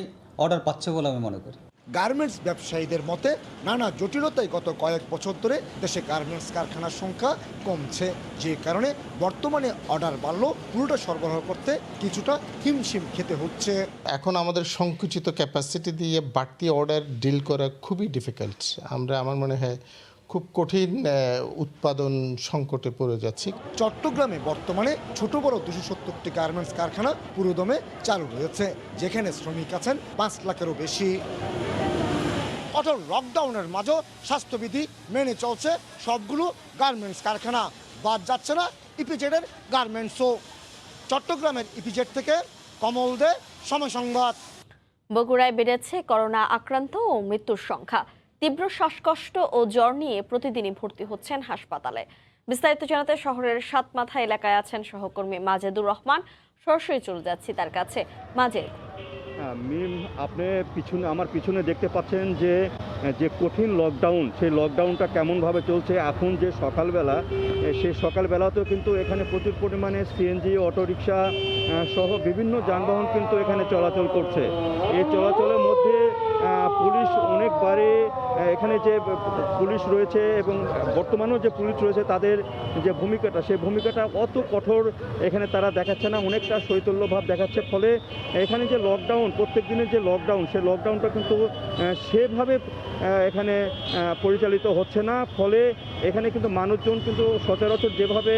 অর্ডার পাচ্ছে বলে আমি মনে করি। গার্মেন্টস ব্যবসায়ীদের মতে নানা জটিলতায় গত কয়েক বছর ধরে দেশে গার্মেন্টস কারখানার সংখ্যা কমছে, যে কারণে বর্তমানে অর্ডার বাড়লেও পুরোটা সরবরাহ করতে কিছুটা হিমশিম খেতে হচ্ছে। এখন আমাদের সংকুচিত ক্যাপাসিটি দিয়ে বাড়তি অর্ডার ডিল করা খুবই ডিফিকাল্ট। আমার মনে হয় খুব কঠিন উৎপাদন সংকটে পড়ে যাচ্ছি। চট্টগ্রামে বর্তমানে ছোট বড় 270টি গার্মেন্টস কারখানা পুরোদমে চালু রয়েছে, যেখানে শ্রমিক আছেন 5 লাখেরও বেশি। কঠোর লকডাউনের মাঝেও স্বাস্থ্যবিধি মেনে চলছে সবগুলো গার্মেন্টস কারখানা, বাদ যাচ্ছে না ইপিজেডের গার্মেন্টসও। চট্টগ্রামের ইপিজেড থেকে কমল দে, সময় সংবাদ। বগুড়ায় বেড়েছে করোনা আক্রান্ত ও মৃত্যুর সংখ্যা। তীব্র শ্বাসকষ্ট ও জ্বর নিয়ে প্রতিদিনই ভর্তি হচ্ছেন হাসপাতালে। বিস্তারিত জানাতে শহরের সাতমাথা এলাকায় আছেন সহকর্মী মাজেদুর রহমান। সরাসরি চলে যাচ্ছি তার কাছে। মাজেদ, মিম, আপনি আমার পিছনে দেখতে পাচ্ছেন যে কঠিন লকডাউন, সেই লকডাউনটা কেমনভাবে চলছে। এখন যে সকালবেলা, সেই সকালবেলাতেও কিন্তু এখানে প্রচুর পরিমাণে সিএনজি, অটোরিকশা সহ বিভিন্ন যানবাহন কিন্তু এখানে চলাচল করছে। এই চলাচলের মধ্যে পুলিশ অনেকবারে, এখানে যে পুলিশ রয়েছে এবং বর্তমানেও যে পুলিশ রয়েছে তাদের যে ভূমিকাটা, সেই ভূমিকাটা অত কঠোর এখানে তারা দেখাচ্ছে না, অনেকটা শৈথল্যভাব দেখাচ্ছে। ফলে এখানে যে লকডাউন, প্রত্যেক দিনের যে লকডাউন, সেই লকডাউনটা কিন্তু সেভাবে এখানে পরিচালিত হচ্ছে না। ফলে এখানে কিন্তু মানুষজন কিন্তু সচরাচর যেভাবে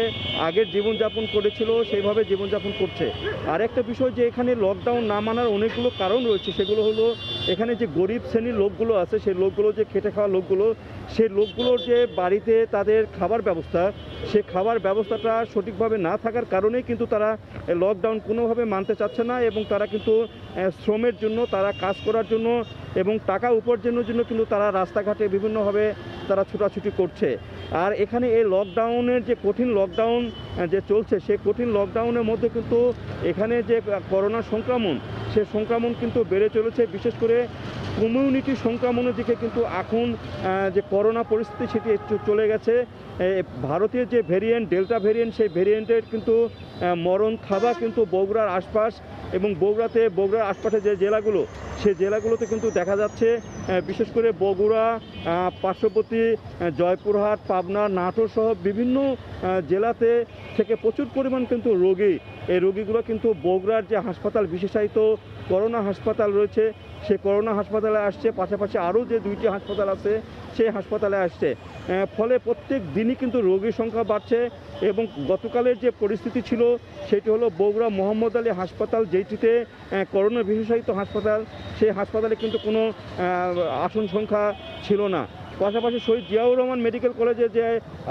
আগের জীবনযাপন করেছিল সেইভাবে জীবনযাপন করছে। আর একটা বিষয় যে এখানে লকডাউন না মানার অনেকগুলো কারণ রয়েছে, সেগুলো হলো এখানে যে গরিব শ্রেণীর লোকগুলো আছে, সেই লোকগুলো যে খেটে খাওয়া লোকগুলো, সেই লোকগুলোর যে বাড়িতে তাদের খাবার ব্যবস্থা, সে খাবার ব্যবস্থাটা সঠিকভাবে না থাকার কারণেই কিন্তু তারা লকডাউন কোনোভাবে মানতে চাচ্ছে না এবং তারা কিন্তু শ্রমের জন্য, তারা কাজ করার জন্য এবং টাকা উপার্জনের জন্য কিন্তু তারা রাস্তাঘাটে বিভিন্নভাবে তারা ছোটাছুটি করছে। আর এখানে এই লকডাউনের যে কঠিন লকডাউন যে চলছে, সেই কঠিন লকডাউনের মধ্যে কিন্তু এখানে যে করোনা সংক্রমণ, সে সংক্রমণ কিন্তু বেড়ে চলেছে। বিশেষ করে কমিউনিটি সংক্রমণের দিকে কিন্তু এখন যে করোনা পরিস্থিতি সেটি চলে গেছে। ভারতীয় যে ভেরিয়েন্ট, ডেল্টা ভেরিয়েন্ট, সেই ভেরিয়েন্টের কিন্তু মরণ থাবা কিন্তু বগুড়ার আশপাশ এবং বগুড়ার আশপাশে যে জেলাগুলো, সেই জেলাগুলোতে কিন্তু দেখা যাচ্ছে। বিশেষ করে বগুড়া, পার্শ্ববর্তী জয়পুরহাট, পাবনা, নাটোর সহ বিভিন্ন জেলাতে থেকে প্রচুর পরিমাণ কিন্তু রোগী, এই রোগীগুলো কিন্তু বগুড়ার যে হাসপাতাল, বিশেষায়িত করোনা হাসপাতাল রয়েছে, সেই করোনা হাসপাতালে আসছে। পাশাপাশি আরও যে 2টি হাসপাতাল আছে, সেই হাসপাতালে আসছে। ফলে প্রত্যেক দিনই কিন্তু রোগীর সংখ্যা বাড়ছে এবং গতকালের যে পরিস্থিতি ছিল সেটি হলো বগুড়া মোহাম্মদ আলী হাসপাতাল, যেটিতে করোনা বিশেষায়িত হাসপাতাল, সেই হাসপাতালে কিন্তু কোনো আসন সংখ্যা ছিল না। পাশাপাশি শহীদ জিয়াউর রহমান মেডিকেল কলেজে যে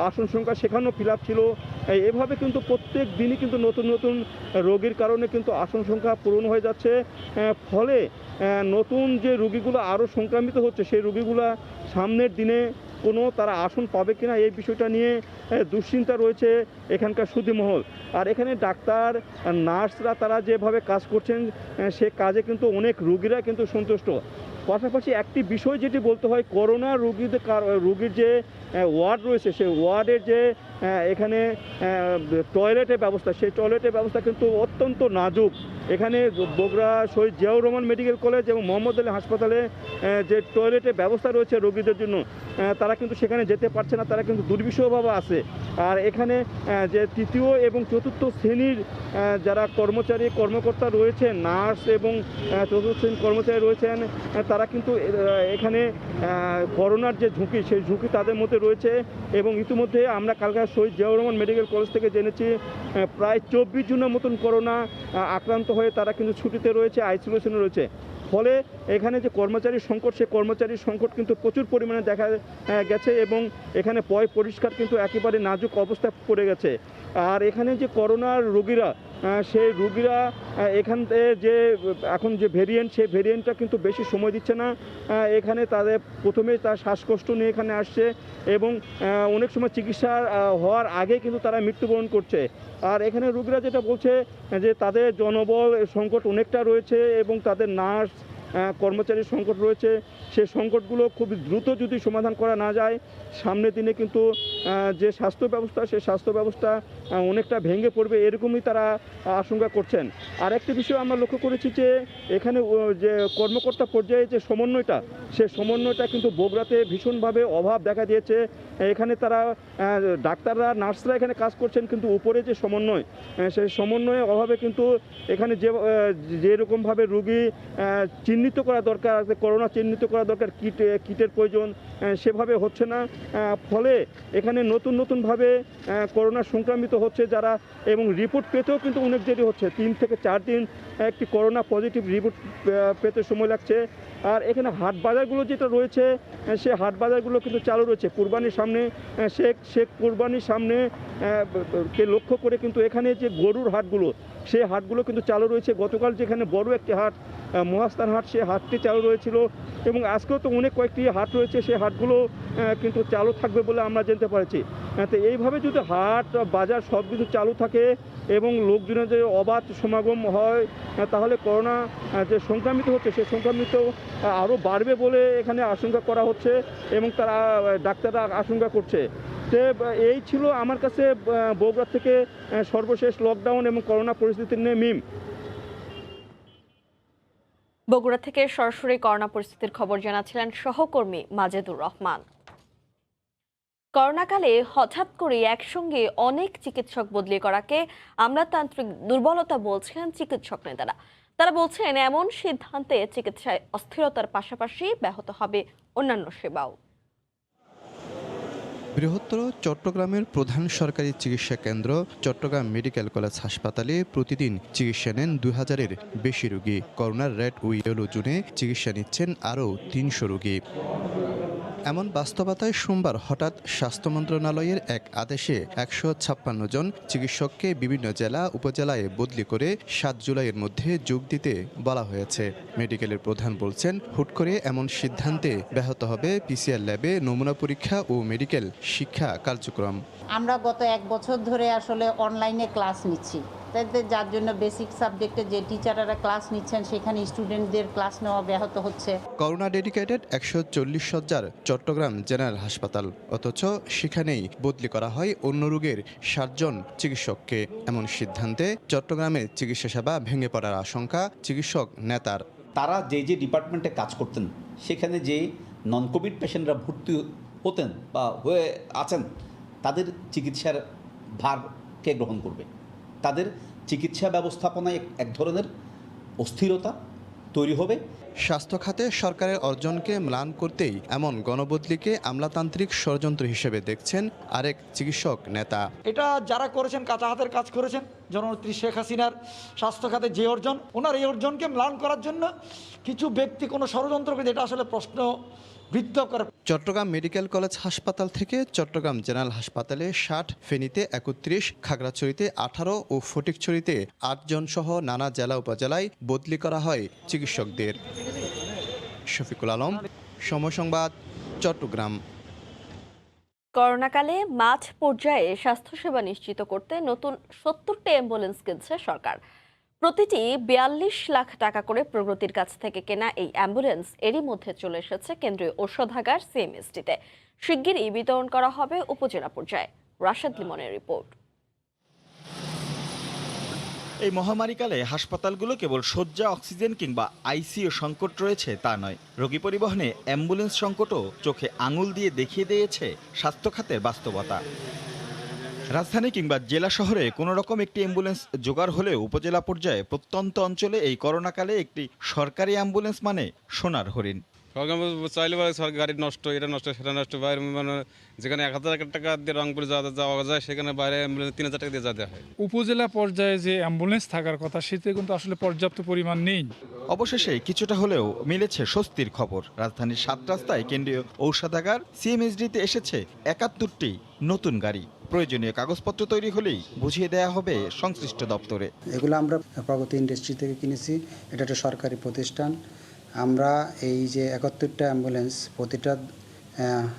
আসন সংখ্যা, সেখানেও ফিল আপ ছিল। এভাবে কিন্তু প্রত্যেক দিনই কিন্তু নতুন নতুন রোগীর কারণে কিন্তু আসন সংখ্যা পূরণ হয়ে যাচ্ছে। ফলে নতুন যে রোগীগুলো আরও সংক্রামিত হচ্ছে, সেই রোগীগুলো সামনের দিনে কোনো তারা আসন পাবে কিনা, এই বিষয়টা নিয়ে দুশ্চিন্তা রয়েছে এখানকার সুধীমহল। আর এখানে ডাক্তার, নার্সরা তারা যেভাবে কাজ করছেন, সে কাজে কিন্তু অনেক রোগীরা কিন্তু সন্তুষ্ট। পাশাপাশি একটি বিষয় যেটি বলতে হয়, করোনা রোগীর যে ওয়ার্ড রয়েছে, সেই ওয়ার্ডের যে এখানে টয়লেটের ব্যবস্থা, সেই টয়লেটের ব্যবস্থা কিন্তু অত্যন্ত নাজুক। এখানে বগুড়া শহীদ জিয়াউর রহমান মেডিকেল কলেজ এবং মোহাম্মদ আলী হাসপাতালে যে টয়লেটের ব্যবস্থা রয়েছে রোগীদের জন্য, তারা কিন্তু সেখানে যেতে পারছে না, তারা কিন্তু দুর্বিষহভাবে আছে। আর এখানে যে 3য় এবং 4র্থ শ্রেণীর যারা কর্মকর্তা রয়েছেন, নার্স এবং 4র্থ শ্রেণীর কর্মচারী রয়েছেন, তারা কিন্তু এখানে করোনার যে ঝুঁকি, সেই ঝুঁকি তাদের মধ্যে রয়েছে। এবং ইতিমধ্যে আমরা কালকে শহীদ জিয়াউর রহমান মেডিকেল কলেজ থেকে জেনেছি প্রায় 24 জনের মতন করোনা আক্রান্ত হয়ে তারা কিন্তু ছুটিতে রয়েছে, আইসোলেশনে রয়েছে। ফলে এখানে যে কর্মচারীর সংকট, সেই কর্মচারীর সংকট কিন্তু প্রচুর পরিমাণে দেখা গেছে এবং এখানে পরিষ্কার কিন্তু একেবারে নাজুক অবস্থা পড়ে গেছে। আর এখানে যে করোনার রোগীরা, সেই রুগীরা এখান থেকে যে এখন যে ভেরিয়েন্ট সেই ভেরিয়েন্টটা কিন্তু বেশি সময় দিচ্ছে না। এখানে তাদের প্রথমেই তার শ্বাসকষ্ট নিয়ে এখানে আসছে এবং অনেক সময় চিকিৎসা হওয়ার আগে কিন্তু তারা মৃত্যুবরণ করছে। আর এখানে রুগীরা যেটা বলছে যে তাদের জনবল সংকট অনেকটা রয়েছে এবং তাদের নার্স কর্মচারীর সংকট রয়েছে। সেই সংকটগুলো খুব দ্রুত যদি সমাধান করা না যায় সামনের দিনে কিন্তু যে স্বাস্থ্য ব্যবস্থা সেই স্বাস্থ্য ব্যবস্থা অনেকটা ভেঙে পড়বে, এরকমই তারা আশঙ্কা করছেন। আর একটি বিষয় আমরা লক্ষ্য করেছি যে এখানে যে কর্মকর্তা পর্যায়ে যে সমন্বয়টা সেই সমন্বয়টা কিন্তু বগুড়াতে ভীষণভাবে অভাব দেখা দিয়েছে। এখানে তারা ডাক্তাররা নার্সরা এখানে কাজ করছেন কিন্তু উপরে যে সমন্বয় সেই সমন্বয়ের অভাবে কিন্তু এখানে যেরকমভাবে রুগী চিহ্নিত করা দরকার, করোনা চিহ্নিত করা দরকার, কিটের প্রয়োজন সেভাবে হচ্ছে না। ফলে এখানে নতুনভাবে করোনা সংক্রামিত হচ্ছে যারা এবং রিপোর্ট পেতেও কিন্তু অনেক দেরি হচ্ছে। 3 থেকে 4 দিন একটি করোনা পজিটিভ রিপোর্ট পেতে সময় লাগছে। আর এখানে হাট বাজারগুলো যেটা রয়েছে সে হাট বাজারগুলো কিন্তু চালু রয়েছে। কুরবানির সামনে শেখ কুরবানির সামনে কে লক্ষ্য করে কিন্তু এখানে যে গরুর হাটগুলো সেই হাটগুলো কিন্তু চালু রয়েছে। গতকাল যেখানে বড় একটি হাট মহাস্থান হাট সেই হাটটি চালু রয়েছিল এবং আজকেও তো অনেক কয়েকটি হাট রয়েছে, সেই হাটগুলো কিন্তু চালু থাকবে বলে আমরা জানতে পারছি। তো এইভাবে যদি হাট বাজার সব কিছু চালু থাকে এবং লোকজনের যে অবাধ সমাগম হয় তাহলে করোনা যে সংক্রামিত হচ্ছে সেই সংক্রামিত আরও বাড়বে বলে এখানে আশঙ্কা করা হচ্ছে এবং তারা ডাক্তাররা আশঙ্কা করছে। তো এই ছিল আমার কাছে বগুড়া থেকে সর্বশেষ লকডাউন এবং করোনা পরিস্থিতি নিয়ে মিম। বগুড়া থেকে সরাসরি করোনা পরিস্থিতির খবর জানাচ্ছিলেন সহকর্মী মাজেদুর রহমান। করোনাকালে হঠাৎ করে একসঙ্গে অনেক চিকিৎসক বদলি করাকে আমলাতান্ত্রিক দুর্বলতা বলছেন চিকিৎসক নেতারা। তারা বলছেন এমন সিদ্ধান্তে চিকিৎসায় অস্থিরতার পাশাপাশি ব্যাহত হবে অন্যান্য সেবাও। বৃহত্তর চট্টগ্রামের প্রধান সরকারি চিকিৎসা কেন্দ্র চট্টগ্রাম মেডিকেল কলেজ হাসপাতালে প্রতিদিন চিকিৎসা নেন 2000-এর বেশি রোগী। করোনার রেড ও ইয়েলো জোনে চিকিৎসা নিচ্ছেন আরও 300 রোগী। এমন বাস্তবতায় সোমবার হঠাৎ স্বাস্থ্য মন্ত্রণালয়ের এক আদেশে 156 জন চিকিৎসককে বিভিন্ন জেলা উপজেলায় বদলি করে 7 জুলাইয়ের মধ্যে যোগ দিতে বলা হয়েছে। মেডিকেলের প্রধান বলছেন হুট করে এমন সিদ্ধান্তে ব্যাহত হবে পিসিআর ল্যাবে নমুনা পরীক্ষা ও মেডিকেল শিক্ষা কার্যক্রম। আমরা গত 1 বছর ধরে আসলে অনলাইনে ক্লাস নিচ্ছি, যার জন্য বেসিক সাবজেক্টে যে টিচাররা ক্লাস নিচ্ছেন সেখানে স্টুডেন্টদের ক্লাস নেওয়া ব্যাহত হচ্ছে। করোনা ডেডিকেটেড 140 সজ্জার চট্টগ্রাম জেনারেল হাসপাতাল, অথচ সেখানেই বদলি করা হয় অন্য রোগের 7 জন চিকিৎসককে। এমন সিদ্ধান্তে চট্টগ্রামে চিকিৎসা সেবা ভেঙে পড়ার আশঙ্কা চিকিৎসক নেতার। তারা যে ডিপার্টমেন্টে কাজ করতেন সেখানে যে নন কোভিড পেশেন্টরা ভর্তি হতেন বা হয়ে আছেন তাদের চিকিৎসার ভার কে গ্রহণ করবে? তাদের চিকিৎসা ব্যবস্থাপনায় এক ধরনের অস্থিরতা তৈরি হবে। স্বাস্থ্য খাতে সরকারের অর্জনকে ম্লান করতেই এমন গণবদলিকে আমলাতান্ত্রিক ষড়যন্ত্র হিসেবে দেখছেন আরেক চিকিৎসক নেতা। এটা যারা করেছেন কাঁচা হাতের কাজ করেছেন, জননেত্রী শেখ হাসিনার স্বাস্থ্য খাতে যে অর্জন, ওনার এই অর্জনকে ম্লান করার জন্য কিছু ব্যক্তি কোনো ষড়যন্ত্র করে, এটা আসলে প্রশ্ন চট্টগ্রাম মেডিকেল কলেজ হাসপাতাল থেকে চট্টগ্রাম জেনারেল হাসপাতালে 60, ফেনীতে 31, খাগড়াছড়িতে 18 ও ফটিকছড়িতে 8 জন সহ নানা জেলা উপজেলায় বদলি করা হয় চিকিৎসকদের। শফিকুল আলম, সময় সংবাদ, চট্টগ্রাম। করোনাকালে মাঠ পর্যায়ে স্বাস্থ্যসেবা নিশ্চিত করতে নতুন 70টি অ্যাম্বুলেন্স কিনছে সরকার। প্রতিটি 42 লাখ টাকা করে প্রগতির কাছ থেকে কেনা এই অ্যাম্বুলেন্স এরই মধ্যে চলে এসেছে কেন্দ্রীয় ঔষধাগার সিএমএসটিতে। শিগগিরই বিতরণ করা হবে উপজেলা পর্যায়ে। রাশেদ লিমনের রিপোর্ট। এই মহামারীকালে হাসপাতালগুলো কেবল শয্যা, অক্সিজেন কিংবা আইসিইউ সংকট রয়েছে তা নয়, রোগী পরিবহনে অ্যাম্বুলেন্স সংকটও চোখে আঙুল দিয়ে দেখিয়ে দিয়েছে স্বাস্থ্য খাতের বাস্তবতা। রাজধানী কিংবা জেলা শহরে কোনো রকম একটি অ্যাম্বুলেন্স জোগাড় হলেও উপজেলা পর্যায়ে প্রত্যন্ত অঞ্চলে এই করোনাকালে একটি সরকারি অ্যাম্বুলেন্স মানে সোনার হরিণ। চাইলে গাড়ি নষ্ট, এটা নষ্ট, সেটা নষ্ট, বাইরে মানে যেখানে 1000 টাকা দিয়ে রংপুরে যাওয়া যায় সেখানে বাইরে অ্যাম্বুলেন্স 3000 টাকা দিয়ে যেতে হয়। উপজেলা পর্যায়ে যে অ্যাম্বুলেন্স থাকার কথা সেটা কিন্তু আসলে পর্যাপ্ত পরিমাণ নেই। অবশেষে কিছুটা হলেও মিলেছে স্বস্তির খবর। রাজধানীর 7 রাস্তায় কেন্দ্রীয় ঔষধাগার সিএমএসডিতে এসেছে 71টি নতুন গাড়ি। প্রয়োজনীয় কাগজপত্র তৈরি হলেই বুঝিয়ে দেওয়া হবে সংশ্লিষ্ট দপ্তরে। এগুলো আমরা প্রগতি ইন্ডাস্ট্রি থেকে কিনেছি, এটা একটা সরকারি প্রতিষ্ঠান। আমরা এই যে 71টা অ্যাম্বুলেন্স প্রতিটা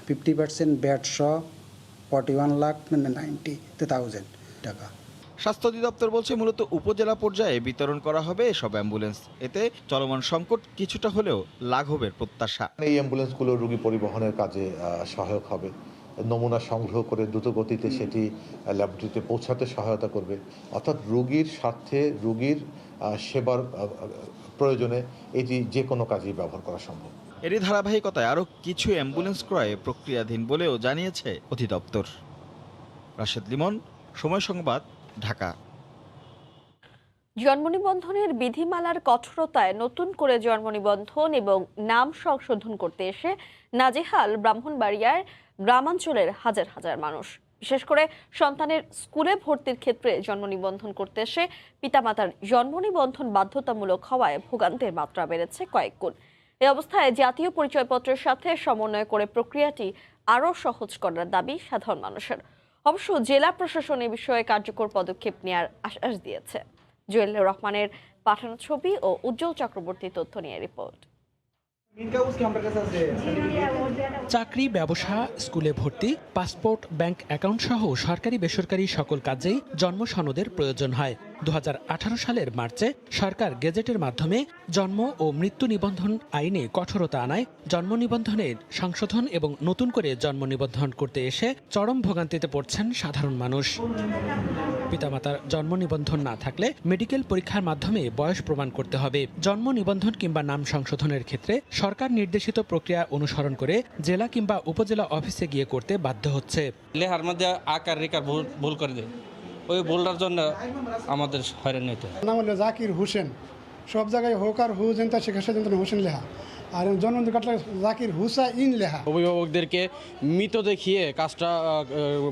50% ব্যাট সহ 41,90,000 টাকা। স্বাস্থ্য অধিদপ্তর বলছে মূলত উপজেলা পর্যায়ে বিতরণ করা হবে এসব অ্যাম্বুলেন্স। এতে চলমান সংকট কিছুটা হলেও লাঘবের প্রত্যাশা। এই অ্যাম্বুলেন্সগুলো রোগী পরিবহনের কাজে সহায়ক হবে, নমুনা সংগ্রহ করে দ্রুত গতিতে সেটি ল্যাবরেটরিতে পৌঁছাতে সহায়তা করবে, অর্থাৎ রোগীর স্বার্থে রোগীর সেবার প্রয়োজনে এটি যে কোনো কাজেই ব্যবহার করা সম্ভব। এরই ধারাবাহিকতায় আরও কিছু অ্যাম্বুলেন্স ক্রয়ে প্রক্রিয়াধীন বলেও জানিয়েছে অধিদপ্তর। রাশেদ লিমন, সময় সংবাদ, ঢাকা। জন্ম নিবন্ধনের বিধিমালার কঠোরতায় নতুন করে জন্ম নিবন্ধন এবং নাম সংশোধন করতে এসে নাজেহাল ব্রাহ্মণবাড়িয়ার গ্রামাঞ্চলের হাজার হাজার মানুষ। বিশেষ করে সন্তানের স্কুলে ভর্তির ক্ষেত্রে জন্ম নিবন্ধন করতে এসে পিতামাতার জন্ম নিবন্ধন বাধ্যতামূলক হওয়ায় ভোগান্তির মাত্রা বেড়েছে কয়েক গুণ। এ অবস্থায় জাতীয় পরিচয়পত্রের সাথে সমন্বয় করে প্রক্রিয়াটি আরও সহজ করার দাবি সাধারণ মানুষের। অবশ্য জেলা প্রশাসন এ বিষয়ে কার্যকর পদক্ষেপ নেওয়ার আশ্বাস দিয়েছে। জুয়েল রহমানের পাঠানো ছবি ও উজ্জ্বল চক্রবর্তী তথ্য নিয়ে রিপোর্ট। চাকরি, ব্যবসা, স্কুলে ভর্তি, পাসপোর্ট, ব্যাংক অ্যাকাউন্ট সহ সরকারি বেসরকারি সকল কাজেই জন্ম সনদের প্রয়োজন হয়। 2018 সালের মার্চে সরকার গেজেটের মাধ্যমে জন্ম ও মৃত্যু নিবন্ধন আইনে কঠোরতা আনায় জন্ম নিবন্ধনের সংশোধন এবং নতুন করে জন্ম নিবন্ধন করতে এসে চরম ভোগান্তিতে পড়ছেন সাধারণ মানুষ। পিতামাতার জন্ম নিবন্ধন না থাকলে মেডিকেল পরীক্ষার মাধ্যমে বয়স প্রমাণ করতে হবে। জন্ম নিবন্ধন কিংবা নাম সংশোধনের ক্ষেত্রে সরকার নির্দেশিত প্রক্রিয়া অনুসরণ করে জেলা কিংবা উপজেলা অফিসে গিয়ে করতে বাধ্য হচ্ছে। লেখার মধ্যে আকার রেখার ভুল করে দেয়, ওই ভুলটার জন্য আমাদের হয়রানি হতে হয়। নাম হলো জাকির হোসেন, সব জায়গায় হোকার হুজেন তা শেখার হোসেন লেখা, আর জন্মদিন কাটলে জাকির হুসাইন লেখা। অভিভাবকদেরকে মৃত দেখিয়ে কাজটা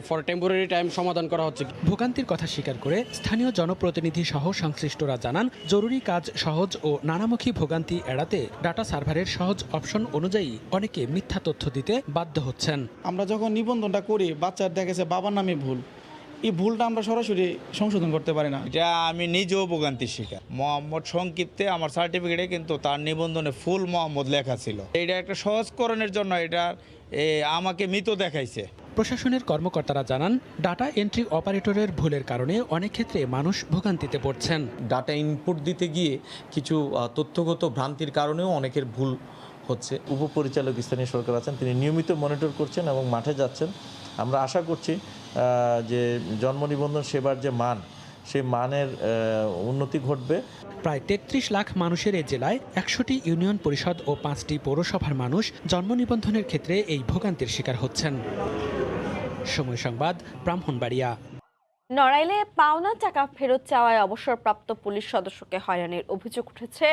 ফর টেম্পোরারি টাইম সমাধান করা হচ্ছে। ভোগান্তির কথা স্বীকার করে স্থানীয় জনপ্রতিনিধি সহ সংশ্লিষ্টরা জানান, জরুরি কাজ সহজ ও নানামুখী ভোগান্তি এড়াতে ডাটা সার্ভারের সহজ অপশন অনুযায়ী অনেকে মিথ্যা তথ্য দিতে বাধ্য হচ্ছেন। আমরা যখন নিবন্ধনটা করি, বাচ্চার দেখা গেছে বাবার নামে ভুল, এই ভুলটা আমরা সরাসরি সংশোধন করতে পারি না। এটা আমি নিজেও ভোগান্তির শিকার। মোহাম্মদ সংক্ষিপ্তে আমার সার্টিফিকেটে কিন্তু তার নিবন্ধনে ফুল মোহাম্মদ লেখা ছিল। এটা একটা সহজকরণের জন্য এটা আমাকে মৃত দেখাইছে। প্রশাসনের কর্মকর্তারা জানান, ডাটা এন্ট্রি অপারেটরের ভুলের কারণে অনেক ক্ষেত্রে মানুষ ভোগান্তিতে পড়ছেন। ডাটা ইনপুট দিতে গিয়ে কিছু তথ্যগত ভ্রান্তির কারণেও অনেকের ভুল হচ্ছে। উপপরিচালক স্থানীয় সরকার আছেন, তিনি নিয়মিত মনিটর করছেন এবং মাঠে যাচ্ছেন। আমরা আশা করছি যে জন্ম নিবন্ধন সেবার যে মান, সেই মানের উন্নতি ঘটবে। প্রায় 33 লাখ মানুষের এই জেলায় 100টি ইউনিয়ন পরিষদ ও 5টি পৌরসভার মানুষ জন্ম নিবন্ধনের ক্ষেত্রে এই ভোগান্তির শিকার হচ্ছেন। সময় সংবাদ, ব্রাহ্মণবাড়িয়া। নড়াইলে পাওনা টাকা ফেরত চাওয়ায় অবসরপ্রাপ্ত পুলিশ সদস্যকে হয়রানির অভিযোগ উঠেছে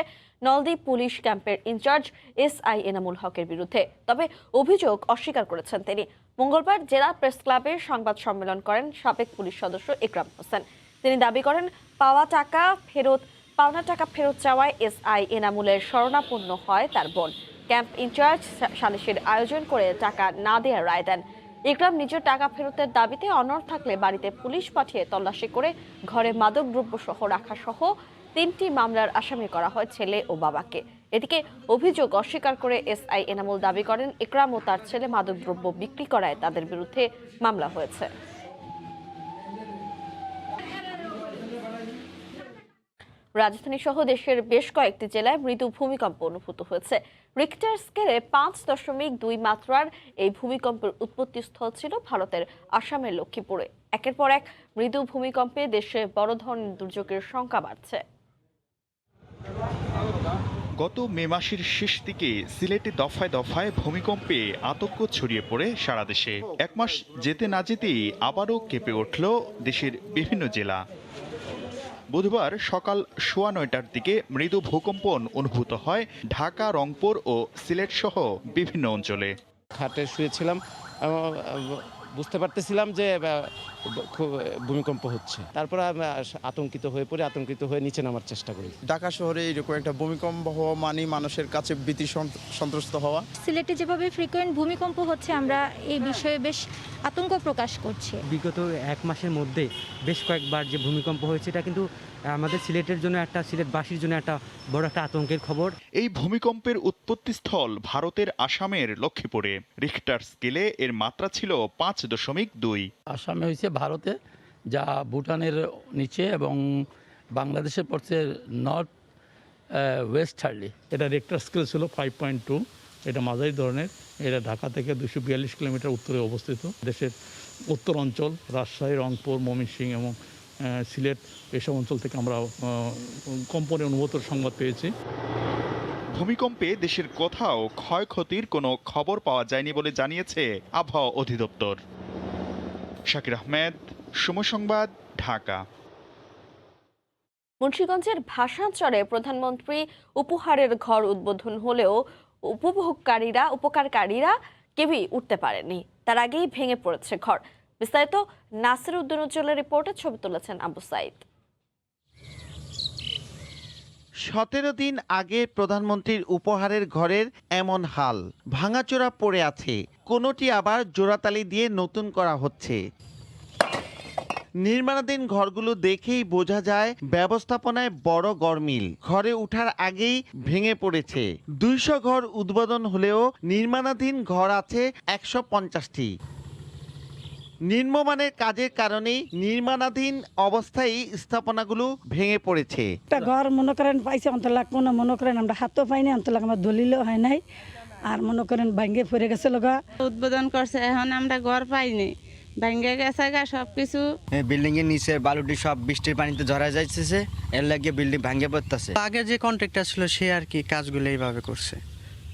নলদ্বীপ পুলিশ ক্যাম্পের ইনচার্জ SI এনামুল হকের বিরুদ্ধে। তবে অভিযোগ অস্বীকার করেছেন তিনি। মঙ্গলবার জেলা প্রেস ক্লাবে সংবাদ সম্মেলন করেন সাবেক পুলিশ সদস্য ইকরাম হোসেন। তিনি দাবি করেন, পাওনা টাকা ফেরত চাওয়ায় SI এনামুলের শরণাপন্ন হয় তার বোন। ক্যাম্প ইনচার্জ সালিসের আয়োজন করে টাকা না দেওয়ার রায় দেন। ইকরাম নিজের টাকা ফেরতের দাবিতে অনড় থাকলে বাড়িতে পুলিশ পাঠিয়ে তল্লাশি করে ঘরে মাদকদ্রব্য সহ রাখা সহ 3টি মামলার আসামি করা হয় ছেলে ও বাবাকে। এদিকে অভিযোগ অস্বীকার করে SI এনামুল দাবি করেন, ইকরাম ও তার ছেলে মাদকদ্রব্য বিক্রি করায় তাদের বিরুদ্ধে মামলা হয়েছে। রাজধানী সহ দেশের বেশ কয়েকটি জেলায় মৃদু ভূমিকম্প অনুভূত হয়েছে। রিক্টার স্কেলে 5.2 মাত্রার এই ভূমিকম্পের উৎপত্তিস্থল ছিল ভারতের আসামের লক্ষ্মীপুরে। একের পর এক মৃদু ভূমিকম্পে দেশে বড় ধরনের দুর্যোগের সংখ্যা বাড়ছে। গত মে মাসের শেষ দিকে সিলেটে দফায় দফায় ভূমিকম্পে আতঙ্ক ছড়িয়ে পড়ে সারা দেশে। এক মাস যেতে না যেতেই আবারও কেঁপে উঠল দেশের বিভিন্ন জেলা। বুধবার সকাল 9:15টার দিকে মৃদু ভূকম্পন অনুভূত হয় ঢাকা, রংপুর ও সিলেট সহ বিভিন্ন অঞ্চলে। খাটে শুয়েছিলাম, বুঝতে পারতেছিলাম যে খুব ভূমিকম্প হচ্ছে, তারপরে আমি আতঙ্কিত হয়ে নিচে নামার চেষ্টা করি। ঢাকা শহরে এরকম একটা ভূমিকম্প হওয়া মানে মানুষের কাছে ভীতি সন্ত্রস্ত হওয়া। সিলেটে যেভাবে ফ্রিকোয়েন্ট ভূমিকম্প হচ্ছে, আমরা এই বিষয়ে বেশ আতঙ্ক প্রকাশ করছি। বিগত 1 মাসের মধ্যে বেশ কয়েকবার যে ভূমিকম্প হয়েছে, এটা কিন্তু আমাদের সিলেটের জন্য সিলেটবাসীর জন্য একটা বড় একটা আতঙ্কের খবর। এই ভূমিকম্পের উৎপত্তিস্থল ভারতের আসামের লক্ষ্মীপুরে। রিখটার স্কেলে এর মাত্রা ছিল 5.2। আসামে হয়েছে ভারতে, যা ভুটানের নিচে, এবং বাংলাদেশে পড়ছে নর্থ ওয়েস্টার্লি। এটা রিখটার স্কেল ছিল 5.2। এটা মাঝারি ধরনের। এটা ঢাকা থেকে 242 কিলোমিটার উত্তরে অবস্থিত। দেশের উত্তর অঞ্চল রাজশাহী, রংপুর, ময়মনসিংহ এবং সিলেট এসব অঞ্চল থেকে আমরা কম্পনে অনুভূত সংবাদ পেয়েছি। ভূমিকম্পে দেশের কোথাও ক্ষয়ক্ষতির কোনো খবর পাওয়া যায়নি বলে জানিয়েছে আবহাওয়া অধিদপ্তর। শাকির আহমেদ, সময় সংবাদ, ঢাকা। মুন্সিগঞ্জের ভাষাচরে প্রধানমন্ত্রী উপহারের ঘর উদ্বোধন হলেও উপকারকারীরা কেউই উঠতে পারেনি। তার আগেই ভেঙে পড়েছে ঘর। বিস্তারিত নাসির উদ্দিনের রিপোর্টে ছবি তুলেছেন আবু সাইদ। 17 দিন আগে প্রধানমন্ত্রীর উপহারের ঘরের এমন হাল, ভাঙাচোরা পড়ে আছে, কোনোটি আবার জোড়াতালি দিয়ে নতুন করা হচ্ছে। নির্মাণাধীন ঘরগুলো দেখেই বোঝা যায় ব্যবস্থাপনায় বড় গরমিল। ঘরে ওঠার আগেই ভেঙে পড়েছে। 200 ঘর উদ্বোধন হলেও নির্মাণাধীন ঘর আছে 150টি। নিম্নমানের কাজের কারণেই নির্মাণাধীন অবস্থায় স্থাপনাগুলো ভেঙে পড়েছে। একটা ঘর মনে করেন পাইছে, অন্তর লাগবো না, মনে করেন আমরা হাতও পাইনি, অন্তর লাগ আমার দলিলও হয় নাই, আর মনে করেন ভাঙ্গে পড়ে গেছে। উদ্বোধন করছে, এখন আমরা ঘর পাইনি, ভেঙে গেছে সবকিছু। বিল্ডিং এর নিচে বালুটি সব বৃষ্টির পানিতে ঝরা যাইতেছে, এর লাগে বিল্ডিং ভেঙে পড়তেছে। আগে যে কন্ট্রাক্টর ছিল সে আর কি কাজগুলো এইভাবে করছে,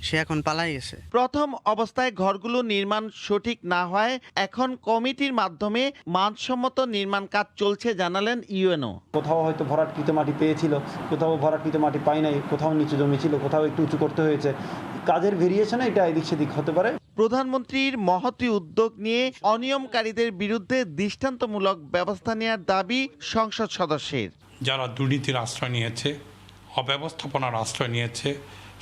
সে এখন পালাই গেছে। প্রথম অবস্থায় ঘরগুলো নির্মাণ সঠিক না হয় এখন কমিটির মাধ্যমে মানসম্মত নির্মাণ কাজ চলছে জানালেন ইউএনও। কোথাও হয়তো ভরাটকৃত মাটি পেয়েছিল, কোথাও ভরাটকৃত মাটি পাই নাই, কোথাও নিচু জমি ছিল, কোথাও একটু উঁচু করতে হয়েছে। কাজের ভেরিয়েশনে এটা এদিক সেদিক হতে পারে। প্রধানমন্ত্রীর মহতী উদ্যোগ নিয়ে অনিয়মকারীদের বিরুদ্ধে দৃষ্টান্তমূলক ব্যবস্থা নেওয়ার দাবি সংসদ সদস্যের। যারা দুর্নীতির আশ্রয় নিয়েছে, অব্যবস্থাপনার আশ্রয় নিয়েছে,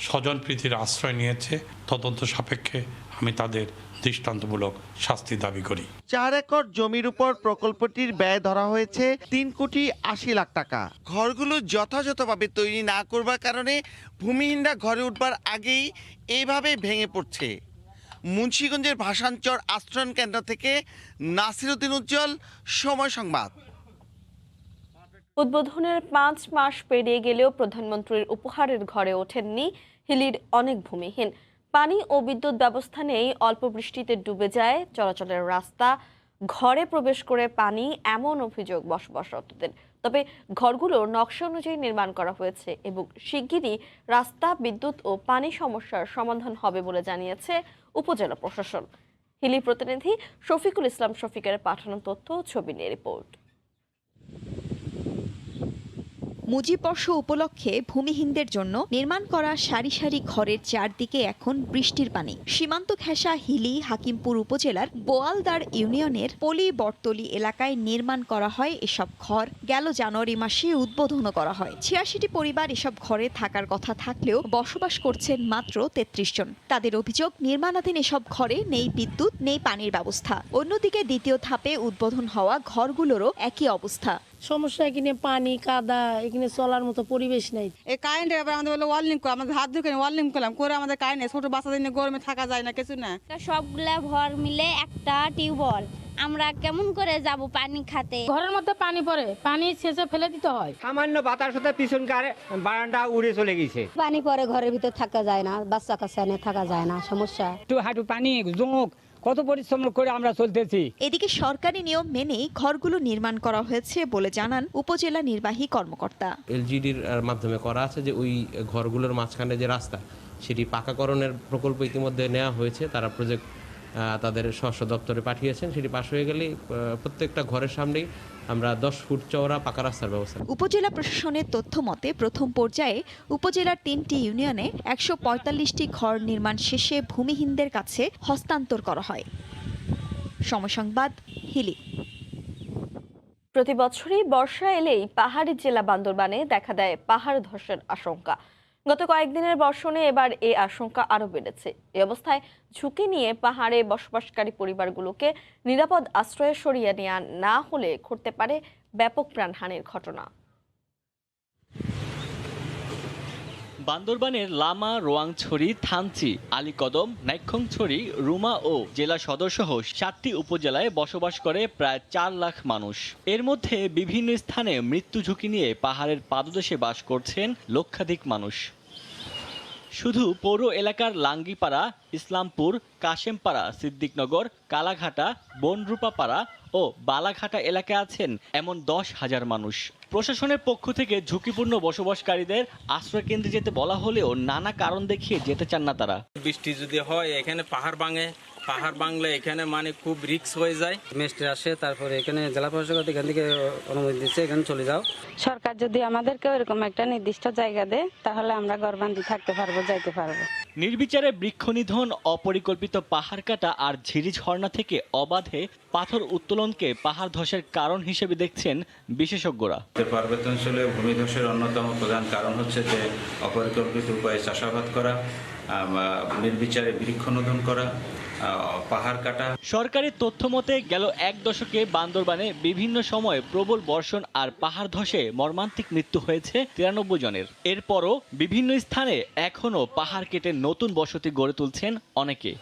স্বজনপ্রীতির আশ্রয় নিয়েছে, তদন্ত সাপেক্ষে আমি তাদের দৃষ্টান্তমূলক শাস্তি দাবি করি। 4 একর জমির উপর প্রকল্পটির ব্যয় ধরা হয়েছে 3,80,00,000 টাকা। ঘরগুলো যথাযথভাবে তৈরি না করবার কারণে ভূমিহীনরা ঘরে উঠবার আগেই এইভাবে ভেঙে পড়ছে। মুন্সিগঞ্জের ভাষাঞ্চর আশ্রয়ণ কেন্দ্র থেকে নাসির উদ্দিন উজ্জ্বল, সময় সংবাদ। উদ্বোধনের 5 মাস পেরিয়ে গেলেও প্রধানমন্ত্রীর উপহারের ঘরে ওঠেননি হিলির অনেক ভূমিহীন। পানি ও বিদ্যুৎ ব্যবস্থা নেই, অল্প বৃষ্টিতে ডুবে যায় চলাচলের রাস্তা, ঘরে প্রবেশ করে পানি, এমন অভিযোগ বসবাসরতদের। তবে ঘরগুলোর নকশা অনুযায়ী নির্মাণ করা হয়েছে এবং শিগগিরই রাস্তা, বিদ্যুৎ ও পানি সমস্যার সমাধান হবে বলে জানিয়েছে উপজেলা প্রশাসন। হিলি প্রতিনিধি শফিকুল ইসলাম শফিকের পাঠানো তথ্য, ছবি নিয়ে রিপোর্ট। মুজিববর্ষ উপলক্ষে ভূমিহীনদের জন্য নির্মাণ করা সারি সারি ঘরের চারদিকে এখন বৃষ্টির পানি। সীমান্ত ঘেঁষা হিলি হাকিমপুর উপজেলার বোয়ালদার ইউনিয়নের পলি বটতলি এলাকায় নির্মাণ করা হয় এসব ঘর। গেল জানুয়ারি মাসে উদ্বোধনও করা হয়। 86টি পরিবার এসব ঘরে থাকার কথা থাকলেও বসবাস করছেন মাত্র 33 জন। তাদের অভিযোগ, নির্মাণাধীন এসব ঘরে নেই বিদ্যুৎ, নেই পানির ব্যবস্থা। অন্যদিকে দ্বিতীয় ধাপে উদ্বোধন হওয়া ঘরগুলোরও একই অবস্থা। সমস্যা এখানে পানি, কাদা, এখানে চলার মতো পরিবেশ নেই। এই কারেন্ট আমাদের বলে ওয়ার্লিং করে, আমাদের হাত ধরে ওয়ার্লিং করলাম, করে আমাদের কারেন্ট ছোট বাচ্চাদের নিয়ে গরমে থাকা যায় না, কিছু না। সবগুলা ঘর মিলে একটা টিউবওয়েল, আমরা কেমন করে যাব পানি খাতে? ঘরের মধ্যে পানি পড়ে, পানি শেষে ফেলে দিতে হয়। সামান্য বাতাস হতে পিছনকার বারান্দা উড়ে চলে গেছে। পানি পরে ঘরের ভিতর থাকা যায় না, বাচ্চা কাচ্চা নিয়ে থাকা যায় না, সমস্যা। একটু হাঁটু পানি জমুক, কত পরিশ্রম করে আমরা চলতেছি। এদিকে সরকারি নিয়ম মেনেই ঘরগুলো নির্মাণ করা হয়েছে বলে জানান উপজেলা নির্বাহী কর্মকর্তা। এলজিডির মাধ্যমে করা আছে যে ওই ঘরগুলোর মাঝখানে যে রাস্তা, সেটি পাকাকরণের প্রকল্প ইতিমধ্যে নেওয়া হয়েছে। তারা প্রজেক্ট তাদের স্ব দপ্তরে পাঠিয়েছেন। সেটি পাশ হয়ে গেলে প্রত্যেকটা ঘরের সামনেই আমরা 10 ফুট চওড়া পাকা রাস্তার ব্যবস্থা। উপজেলা প্রশাসনের তথ্য মতে প্রথম পর্যায়ে উপজেলার 3টি ইউনিয়নে 145টি ঘর নির্মাণ শেষে ভূমিহীনদের কাছে হস্তান্তর করা হয়। সময় সংবাদ, হিলি। প্রতি বছরই বর্ষা এলেই পাহাড়ি জেলা বান্দরবানে দেখা দেয় পাহাড় ধসের আশঙ্কা। গত কয়েকদিনের বর্ষণে এবার এই আশঙ্কা আরো বেড়েছে। এই অবস্থায় ঝুঁকি নিয়ে পাহাড়ে বসবাসকারী পরিবারগুলোকে নিরাপদ আশ্রয়ে সরিয়ে নেওয়া না হলে ঘটতে পারে ব্যাপক প্রাণহানির ঘটনা। বান্দরবানের লামা, রোয়াংছড়ি, থানচি, আলীকদম, নাইক্ষংছড়ি, রুমা ও জেলা সদরসহ 7টি উপজেলায় বসবাস করে প্রায় 4 লাখ মানুষ। এর মধ্যে বিভিন্ন স্থানে মৃত্যু ঝুঁকি নিয়ে পাহাড়ের পাদদেশে বাস করছেন লক্ষাধিক মানুষ। শুধু পৌর এলাকার লাঙ্গিপাড়া, ইসলামপুর, কাশেমপাড়া, সিদ্দিকনগর, কালাঘাটা, বনরূপাপাড়া ও বালাঘাটা এলাকায় আছেন এমন 10,000 মানুষ। প্রশাসনের পক্ষ থেকে ঝুঁকিপূর্ণ বসবাসকারীদের আশ্রয়কেন্দ্রে যেতে বলা হলেও নানা কারণ দেখিয়ে যেতে চান না তারা। বৃষ্টি যদি হয় এখানে পাহাড় ভাঙলে এখানে মানে খুব রিস্ক হয়ে যায়। মেস্টে আসে, তারপরে এখানে জেলা প্রশাসক এখান থেকে অনুমতি দিচ্ছে এখানে চলে যাও। সরকার যদি আমাদেরকে এরকম একটা নির্দিষ্ট জায়গা দেয় তাহলে আমরা ঘরবান্দি থাকতে পারবো, যাইতে পারবো। নির্বিচারে বৃক্ষনিধন, অপরিকল্পিত পাহাড় কাটা আর ঝিরি ঝর্ণা থেকে অবাধে পাথর উত্তোলনকে পাহাড় ধসের কারণ হিসেবে দেখছেন বিশেষজ্ঞরা। পার্বত্যাঞ্চলে ভূমিধসের অন্যতম প্রধান কারণ হচ্ছে যে অপরিকল্পিত উপায়ে চাষাবাদ করা, নির্বিচারে বৃক্ষনিধন করা, পাহাড় কাটা। সরকারি তথ্য মতে গেল 1 দশকে বান্দরবানে বিভিন্ন সময় প্রবল বর্ষণ আর পাহাড় ধসে মর্মান্তিক মৃত্যু হয়েছে 93 জনের। এরপরও বিভিন্ন স্থানে এখনও পাহাড় কেটে নতুন বসতি গড়ে তুলছেন অনেকে।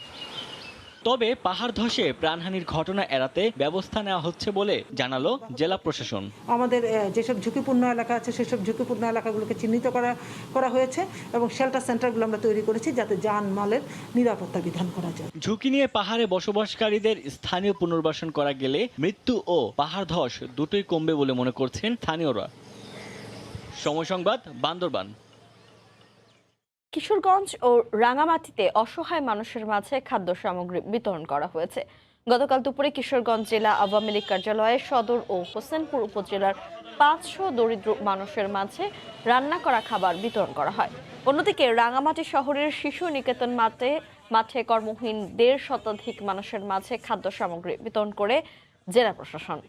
তবে পাহাড় ধসে প্রাণহানির ঘটনা এড়াতে ব্যবস্থা নেওয়া হচ্ছে বলে জানালো জেলা প্রশাসন। আমাদের যেসব ঝুঁকিপূর্ণ এলাকা আছে সেসব ঝুঁকিপূর্ণ এলাকাগুলোকে চিহ্নিত করা হয়েছে এবং শেল্টার সেন্টারগুলো আমরা তৈরি করেছি যাতে যানমালের নিরাপত্তা বিধান করা যায়। ঝুঁকি নিয়ে পাহাড়ে বসবাসকারীদের স্থানীয় পুনর্বাসন করা গেলে মৃত্যু ও পাহাড় ধস দুটোই কমবে বলে মনে করছেন স্থানীয়রা। সময় সংবাদ, বান্দরবান। কিশোরগঞ্জ ও রাঙামাটিতে অসহায় মানুষের মাঝে খাদ্য সামগ্রী বিতরণ করা হয়েছে। গতকাল দুপুরে কিশোরগঞ্জ জেলা আওয়ামী লীগ কার্যালয়ে সদর ও হোসেনপুর উপজেলার 500 দরিদ্র মানুষের মাঝে রান্না করা খাবার বিতরণ করা হয়। অন্যদিকে রাঙামাটি শহরের শিশু নিকেতন মাঠে কর্মহীন 1.5 শতাধিক মানুষের মাঝে খাদ্য সামগ্রী বিতরণ করে জেলা প্রশাসন।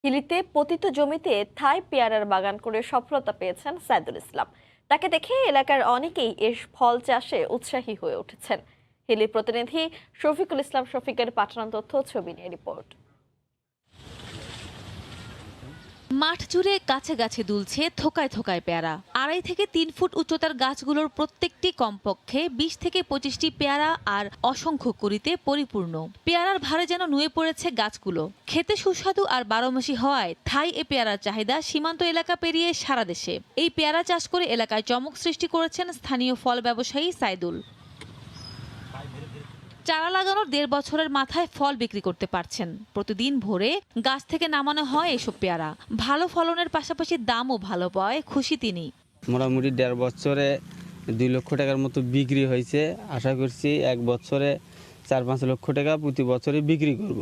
হিলিতে পতিত জমিতে থাই পেয়ারার বাগান করে সফলতা পেয়েছেন সাইদুল ইসলাম। তাকে দেখে এলাকার অনেকেই এর ফল চাষে উৎসাহী হয়ে উঠেছেন। হিলি প্রতিনিধি শফিকুল ইসলাম শফিকের পাঠানো তথ্য, ছবি নিয়ে রিপোর্ট। মাঠ জুড়ে গাছে গাছে দুলছে থোকায় থোকায় পেয়ারা। 2.5 থেকে 3 ফুট উচ্চতার গাছগুলোর প্রত্যেকটি কমপক্ষে 20 থেকে 25টি পেয়ারা আর অসংখ্য কুড়িতে পরিপূর্ণ। পেয়ারার ভারে যেন নুয়ে পড়েছে গাছগুলো। খেতে সুস্বাদু আর 12 মাসি হওয়ায় থাই এ পেয়ারার চাহিদা সীমান্ত এলাকা পেরিয়ে সারা দেশে। এই পেয়ারা চাষ করে এলাকায় চমক সৃষ্টি করেছেন স্থানীয় ফল ব্যবসায়ী সাইদুল। চারা লাগানোর 1.5 বছরের মাথায় ফল বিক্রি করতে পারছেন। প্রতিদিন ভোরে গাছ থেকে নামানো হয় এসব পেয়ারা। ভালো ফলনের পাশাপাশি দামও ভালো পায় খুশি তিনি। মোটামুটি 1.5 বছরে 2 লক্ষ টাকার মতো বিক্রি হয়েছে। আশা করছি 1 বছরে 4-5 লক্ষ টাকা প্রতি বছরে বিক্রি করব।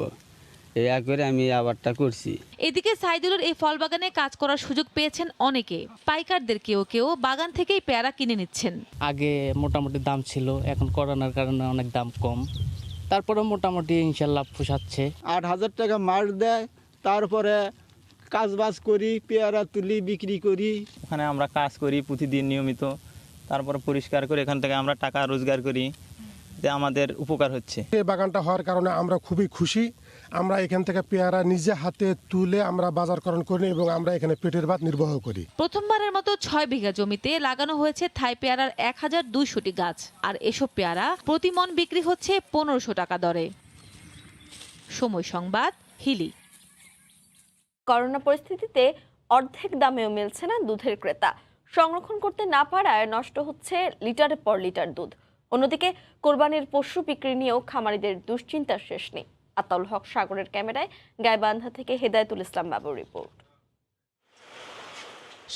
এই করে আমি আবারটা করছি। এদিকে সাইদুলের এই ফল বাগানে কাজ করার সুযোগ পেয়েছেন অনেকে। পাইকারদের কেউ কেউ বাগান থেকেই পেয়ারা কিনে নিচ্ছেন। আগে মোটামুটি দাম ছিল, এখন করোনার কারণে অনেক দাম কম। তারপরে মোটামুটি ইনশাল্লাহ পোষাচ্ছে। 8,000 টাকা মাস দেয়, তারপরে কাজবাজ করি, পেয়ারা তুলি, বিক্রি করি। ওখানে আমরা কাজ করি প্রতিদিন নিয়মিত, তারপরে পরিষ্কার করে এখান থেকে আমরা টাকা রোজগার করি, যে আমাদের উপকার হচ্ছে। এই বাগানটা হওয়ার কারণে আমরা খুবই খুশি। আমরা এখান থেকে পেয়ারা নিজে হাতে তুলে আমরা বাজারকরণ করি এবং আমরা এখানে পেটের ভাত নির্বাহ করি। প্রথমবারের মতো 6 বিঘা জমিতে লাগানো হয়েছে থাই পেয়ারার 1200টি গাছ। আর এসব পেয়ারা প্রতি মন বিক্রি হচ্ছে 1500 টাকা দরে। সময় সংবাদ, হিলি। করোনা পরিস্থিতিতে অর্ধেক দামেও মিলছে না দুধের ক্রেতা। সংরক্ষণ করতে না পারায় নষ্ট হচ্ছে লিটারের পর লিটার দুধ। অন্যদিকে কোরবানির পশু বিক্রি নিয়েও খামারিদের দুশ্চিন্তার শেষ নেই। আতাউল হক সাগরের ক্যামেরায় গাইবান্ধা থেকে হেদায়েতুল ইসলাম বাবুর রিপোর্ট।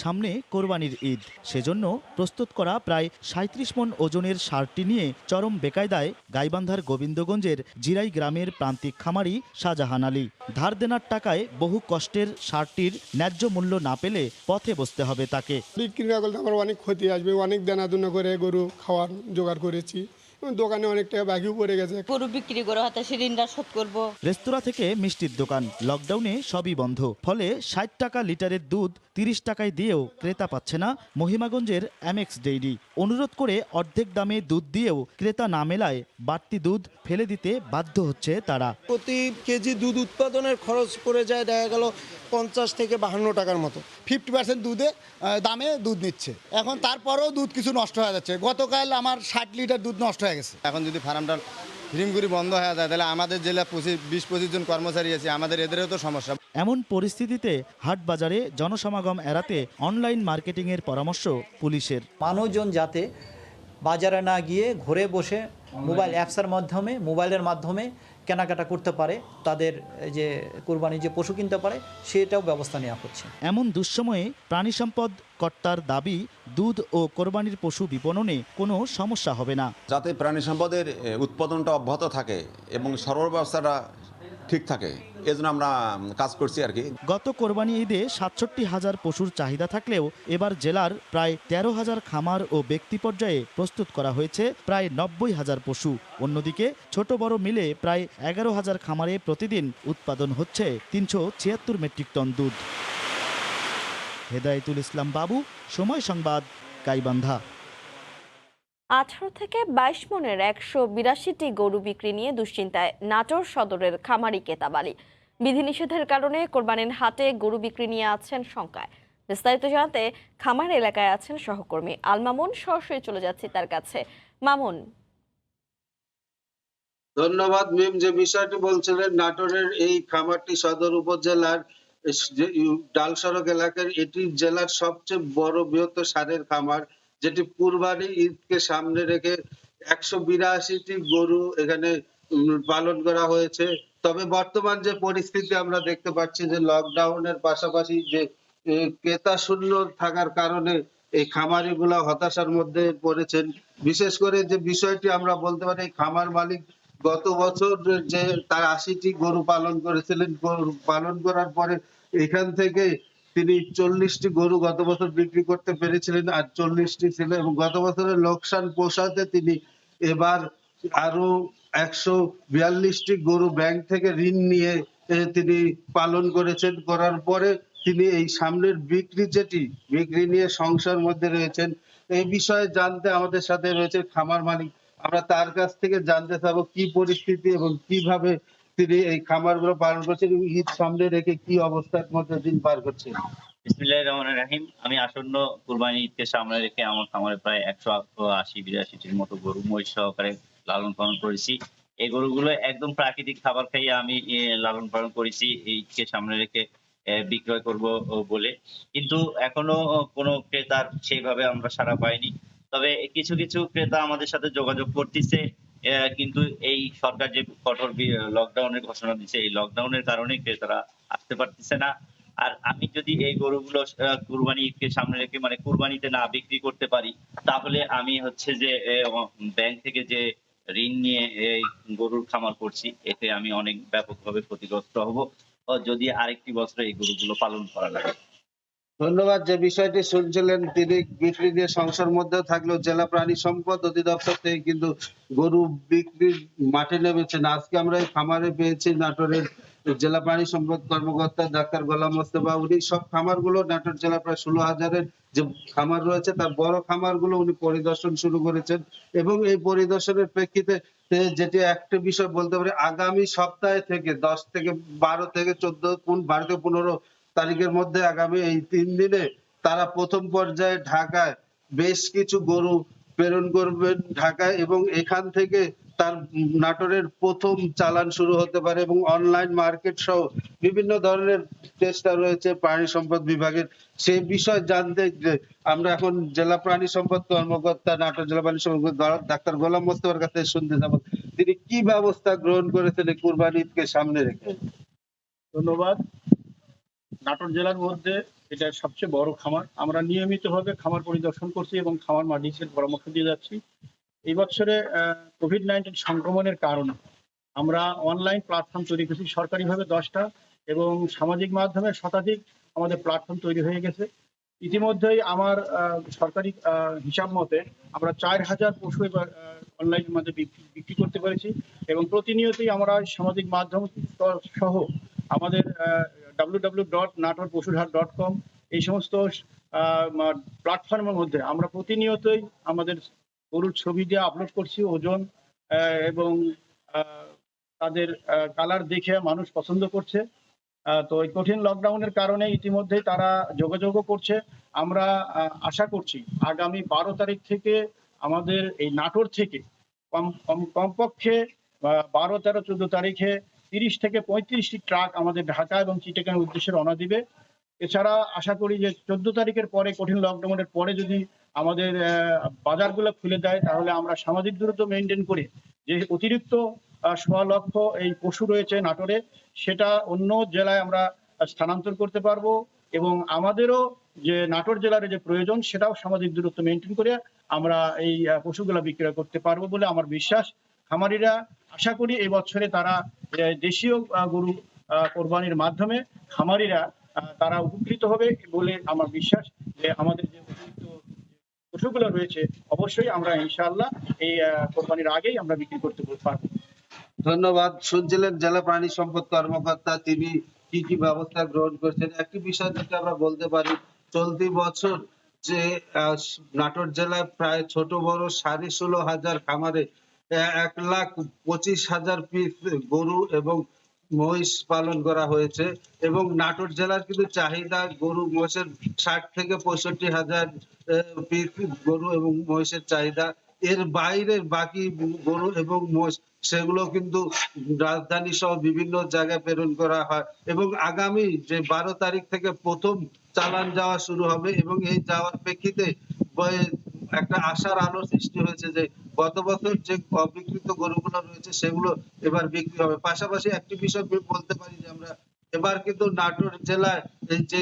সামনে কোরবানির ঈদ, সেজন্য প্রস্তুত করা প্রায় 37 মণ ওজনের ষাঁড়টি নিয়ে চরম বেকায়দায় গাইবান্ধার গোবিন্দগঞ্জের জিরাই গ্রামের প্রান্তিক খামারি শাহজাহান আলী। ধার দেনার টাকায় বহু কষ্টের ষাঁড়টির ন্যায্য মূল্য না পেলে পথে বসতে হবে তাকে। বিক্রি না করলে আমার অনেক ক্ষতি আসবে, অনেক দেনাদুনা করে গরু খাওয়ার জোগাড় করেছি, দোকানে অনেক টাকা বাকিও পড়ে গেছে। গরু বিক্রি করে হাতে ঋণটা শোধ করবো। রেস্তোরাঁ থেকে মিষ্টির দোকান, লকডাউনে সবই বন্ধ, ফলে 60 টাকা লিটারের দুধ 30 টাকায় দিয়েও ক্রেতা পাচ্ছে না মহিমাগঞ্জের এমএক্স ডেইরি। অনুরোধ করে অর্ধেক দামে দুধ দিয়েও ক্রেতা না মেলায় বাড়তি দুধ ফেলে দিতে বাধ্য হচ্ছে তারা। প্রতি কেজি দুধ উৎপাদনের খরচ পড়ে যায় দেখা গেল 50 থেকে 52 টাকার মতো। 50% দামে দুধ নিচ্ছে। এখন তারপরেও দুধ কিছু নষ্ট হয়ে যাচ্ছে। গতকাল আমার 60 লিটার দুধ নষ্ট হয়ে গেছে। এখন যদি ফার্মটা হিমগুড়ি বন্ধ হয়ে যায় তাহলে আমাদের জেলা 20-25 জন কর্মচারী আছে, আমাদের এদেরও তো সমস্যা। এমন পরিস্থিতিতে হাট বাজারে জনসমাগম এড়াতে অনলাইন মার্কেটিংয়ের পরামর্শ পুলিশের। মানুষজন যাতে বাজারে না গিয়ে ঘরে বসে মোবাইলের মাধ্যমে কেনাকাটা করতে পারে, তাদের যে কোরবানি যে পশু কিনতে পারে সেটাও ব্যবস্থা নেওয়া হচ্ছে। এমন দুঃসময়ে প্রাণী সম্পদ কর্তার দাবি, দুধ ও কোরবানির পশু বিপণনে কোনো সমস্যা হবে না। যাতে প্রাণী সম্পদের উৎপাদনটা অব্যাহত থাকে এবং সরবরাহ ব্যবস্থাটা ঠিক থাকে, এজন্য আমরা কাজ করছি আর কি। গত কোরবানি ঈদে 67,000 পশুর চাহিদা থাকলেও এবার জেলার প্রায় 13,000 খামার ও ব্যক্তি পর্যায়ে প্রস্তুত করা হয়েছে প্রায় 90,000 পশু। অন্যদিকে ছোট বড় মিলে প্রায় 11,000 খামারে প্রতিদিন উৎপাদন হচ্ছে 376 মেট্রিক টন দুধ। হেদায়েতুল ইসলাম বাবু, সময় সংবাদ, গাইবান্ধা। 18 থেকে 22 মণের 182টি গরু বিক্রি নিয়ে দুশ্চিন্তায় নাটোর সদরের খামারি কেতাব আলী। বিধিনিষেধের কারণে কোরবানির হাটে গরু বিক্রি নিয়ে আছেন শঙ্কায়। বিস্তারিত জানাতে খামার এলাকায় আছেন সহকর্মী আল মামুন, সরাসরি চলে যাচ্ছি তার কাছে। মামুন। ধন্যবাদ মিম। যে বিষয়টি বলছিলেন, নাটোরের এই খামারটি সদর উপজেলার ডাল সড়ক এলাকার, এটি জেলার সবচেয়ে বড় বৃহত্তর ষাঁড়ের খামার, যেটি কুরবানি ঈদকে সামনে রেখে 182টি গরু এখানে পালন করা হয়েছে। তবে বর্তমান যে পরিস্থিতি আমরা দেখতে পাচ্ছি যে লকডাউনের পাশাপাশি যে ক্রেতা শূন্য থাকার কারণে এই খামারিগুলা হতাশার মধ্যে পড়েছেন। বিশেষ করে যে বিষয়টি আমরা বলতে পারি, খামার মালিক গত বছর যে তার 80টি গরু পালন করেছিলেন, গরু পালন করার পরে এখান থেকে তিনি 40টি গরু গত বছর বিক্রি করতে পেরেছিলেন, আর 40টি ছিল, এবং গত বছরের লোকসান পোষাতে তিনি এবার আরো 142টি গরু ব্যাংক থেকে ঋণ নিয়ে তিনি পালন করেছেন। করার পরে তিনি এই সামনের বিক্রি নিয়ে সংসার মধ্যে রয়েছেন। এই বিষয়ে জানতে আমাদের সাথে রয়েছে খামার মালিক। আমরা তার কাছ থেকে জানতে চাবো কি পরিস্থিতি এবং কিভাবে তিনি এই খামারগুলো পালন করছেন এবং ঈদ সামনে রেখে কি অবস্থার মধ্যে দিন পার করছেন। বিসমিল্লাহির রহমানির রহিম। আমি আসন্ন কুরবানি ঈদকে সামনে রেখে আমার খামারে প্রায় 180-82টির মতো গরু মহিষ সহকারে লালন পালন করেছি। এই গরুগুলো একদম প্রাকৃতিক খাবার খাইয়ে আমি লালন পালন করেছি ঈদকে সামনে রেখে বিক্রয় করব বলে, কিন্তু এখনো কোনো ক্রেতার সেইভাবে আমরা সাড়া পাইনি। তবে কিছু কিছু ক্রেতা আমাদের সাথে যোগাযোগ করতেছে, কিন্তু এই সরকার যে কঠোর লকডাউনের ঘোষণা দিচ্ছে, এই লকডাউনের কারণে ক্রেতারা আসতে পারতেছে না। আর আমি যদি এই গরুগুলো কুরবানি ঈদকে সামনে রেখে মানে কুরবানিতে না বিক্রি করতে পারি, তাহলে আমি হচ্ছে যে ব্যাংক থেকে যে ঋণ নিয়ে এই গরুর খামার করছি, এতে আমি অনেক ব্যাপকভাবে ক্ষতিগ্রস্ত হব যদি আরেকটি বছর এই গরুগুলো পালন করা লাগে। ধন্যবাদ। যে বিষয়টি শুনছিলেন, তিনি বিক্রি নিয়ে সংসার মধ্যে থাকলেও জেলা প্রাণী সম্পদ অধিদপ্তর থেকে কিন্তু গরু বিক্রির মাঠে নেমেছেন। আজকে আমরা এই খামারে পেয়েছি নাটোরের জেলা প্রাণী সম্পদ কর্মকর্তা ডাক্তার গোলাম মোস্তফা। উনি সব খামারগুলো, নাটোর জেলা প্রায় 16,000-এর যে খামার রয়েছে তার বড় খামারগুলো উনি পরিদর্শন শুরু করেছেন, এবং এই পরিদর্শনের প্রেক্ষিতে যেটি একটা বিষয় বলতে পারি, আগামী সপ্তাহে থেকে 10 থেকে 12 থেকে 14 12 থেকে 15 তারিখের মধ্যে আগামী এই 3 দিনে তারা প্রথম পর্যায়ে ঢাকায় বেশ কিছু গরু প্রেরণ করবেন ঢাকায়, এবং এখান থেকে তার নাটোরের প্রথম চালান শুরু হতে পারে, এবং অনলাইন মার্কেট সহ বিভিন্ন ধরনের চেষ্টা রয়েছে প্রাণী সম্পদ বিভাগের। সেই বিষয় জানতে আমরা এখন জেলা প্রাণী সম্পদ কর্মকর্তা নাটোর জেলা প্রাণী সম্পদ ডাক্তার গোলাম মোস্তফার কাছে শুনতে যাব, তিনি কি ব্যবস্থা গ্রহণ করেছেন কুরবানি ঈদকে সামনে রেখে। ধন্যবাদ। নাটোর জেলার মধ্যে এটা সবচেয়ে বড় খামার। আমরা নিয়মিতভাবে খামার পরিদর্শন করছি এবং খামার মালিকের পরামর্শ দিয়ে যাচ্ছি। এই বছরে কোভিড-19 সংক্রমণের কারণে আমরা অনলাইন প্ল্যাটফর্ম তৈরি করেছি সরকারিভাবে 10টা এবং সামাজিক মাধ্যমে শতাধিক আমাদের প্ল্যাটফর্ম তৈরি হয়ে গেছে। ইতিমধ্যেই আমার সরকারি হিসাব মতে আমরা 4000 পশু অনলাইনের মাধ্যমে বিক্রি করতে পেরেছি এবং প্রতিনিয়তই আমরা সামাজিক মাধ্যম সহ আমাদের www.natorposhurhat.com এই সমস্ত প্ল্যাটফর্মের মধ্যে আমরা প্রতিনিয়তই আমাদের গরুর ছবি দিয়ে আপলোড করছি, ওজন এবং তাদের কালার দেখে মানুষ পছন্দ করছে। তো এই কঠিন লকডাউনের কারণে ইতিমধ্যেই তারা যোগাযোগও করছে। আমরা আশা করছি আগামী 12 তারিখ থেকে আমাদের এই নাটোর থেকে কমপক্ষে 12, 13, 14 তারিখে 30 থেকে 35টি ট্রাক আমাদের ঢাকা এবং চিটাগাং উদ্দেশ্যে রওনা দিবে। এছাড়া আশা করি যে 14 তারিখের পরে কঠিন লকডাউনের পরে যদি আমাদের বাজারগুলো খুলে দেয় তাহলে আমরা সামাজিক দূরত্ব মেনটেন করে যে অতিরিক্ত 1.5 লক্ষ এই পশু রয়েছে নাটোরে সেটা অন্য জেলায় আমরা স্থানান্তর করতে পারবো এবং আমাদেরও যে নাটোর জেলার যে প্রয়োজন সেটাও সামাজিক দূরত্ব মেনটেন করে আমরা এই পশুগুলো বিক্রয় করতে পারবো বলে আমার বিশ্বাস। খামারিরা আশা করি এই বছরে তারা দেশীয় গরু কোরবানির মাধ্যমে খামারিরা তারা উপকৃত হবে বলে আমার বিশ্বাস যে আমাদের যে অতিরিক্ত পশুগুলো রয়েছে অবশ্যই আমরা ইনশাআল্লাহ এই কোরবানির আগেই আমরা বিক্রি করতে পারবো। ধন্যবাদ। শুনছিলেন জেলা প্রাণী সম্পদ কর্মকর্তা, তিনি কি কি ব্যবস্থা গ্রহণ করছেন। একটি বিষয় যেটা আমরা বলতে পারি, চলতি বছর যে নাটোর জেলায় প্রায় ছোট বড় 16,500 খামারে 1,25,000 পিস গরু এবং মহিষ পালন করা হয়েছে এবং নাটোর জেলার কিন্তু চাহিদা গরু মহিষের 60 থেকে 65,000 পিস গরু এবং মহিষের চাহিদা। এর বাইরে বাকি গরু এবং মোষ সেগুলো কিন্তু রাজধানী সহ বিভিন্ন জায়গায় প্রেরণ করা হয় এবং আগামী যে 12 তারিখ থেকে প্রথম চালান যাওয়া শুরু হবে এবং এই যাওয়ার প্রেক্ষিতে একটা আশার আলো সৃষ্টি হয়েছে যে গত বছর যে অবিকৃত গরুগুলো রয়েছে সেগুলো এবার বিক্রি হবে। পাশাপাশি একটি বিষয় বলতে পারি যে আমরা এবার কিন্তু নাটোর জেলায় এই যে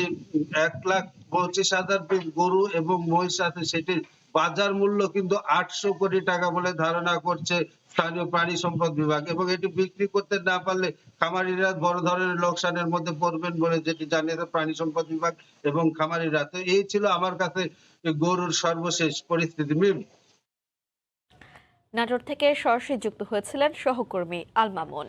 1,25,000 পিস গরু এবং মহিষ আছে সেটির বাজার মূল্য কিন্তু 800 কোটি টাকা বলে ধারণা করছে স্থানীয় প্রাণী সম্পদ বিভাগ এবং এটি বিক্রি করতে না পারলে খামারিরা বড় ধরনের লোকসানের মধ্যে পড়বেন বলে যেটি জানিয়েছে প্রাণী সম্পদ বিভাগ এবং খামারিরা। তো এই ছিল আমার কাছে গরুর সর্বশেষ পরিস্থিতি। নাটোর থেকে সরাসরি যুক্ত হয়েছিলেন সহকর্মী আল মামুন।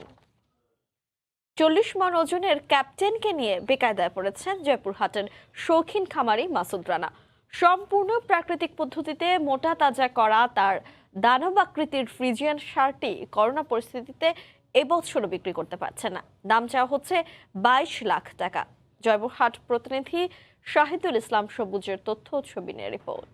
40 মণ ওজনের ক্যাপ্টেনকে নিয়ে বেকায়দায় পড়েছেন জয়পুরহাটের শৌখিন খামারি মাসুদ রানা। সম্পূর্ণ প্রাকৃতিক পদ্ধতিতে মোটা তাজা করা তার দানব আকৃতির ফ্রিজিয়ান ষাঁড়টি করোনা পরিস্থিতিতে এবছরও বিক্রি করতে পারছে না। দাম চাওয়া হচ্ছে 22 লাখ টাকা। জয়পুরহাট প্রতিনিধি শাহিদুল ইসলাম সবুজের তথ্য ছবি নিয়ে রিপোর্ট।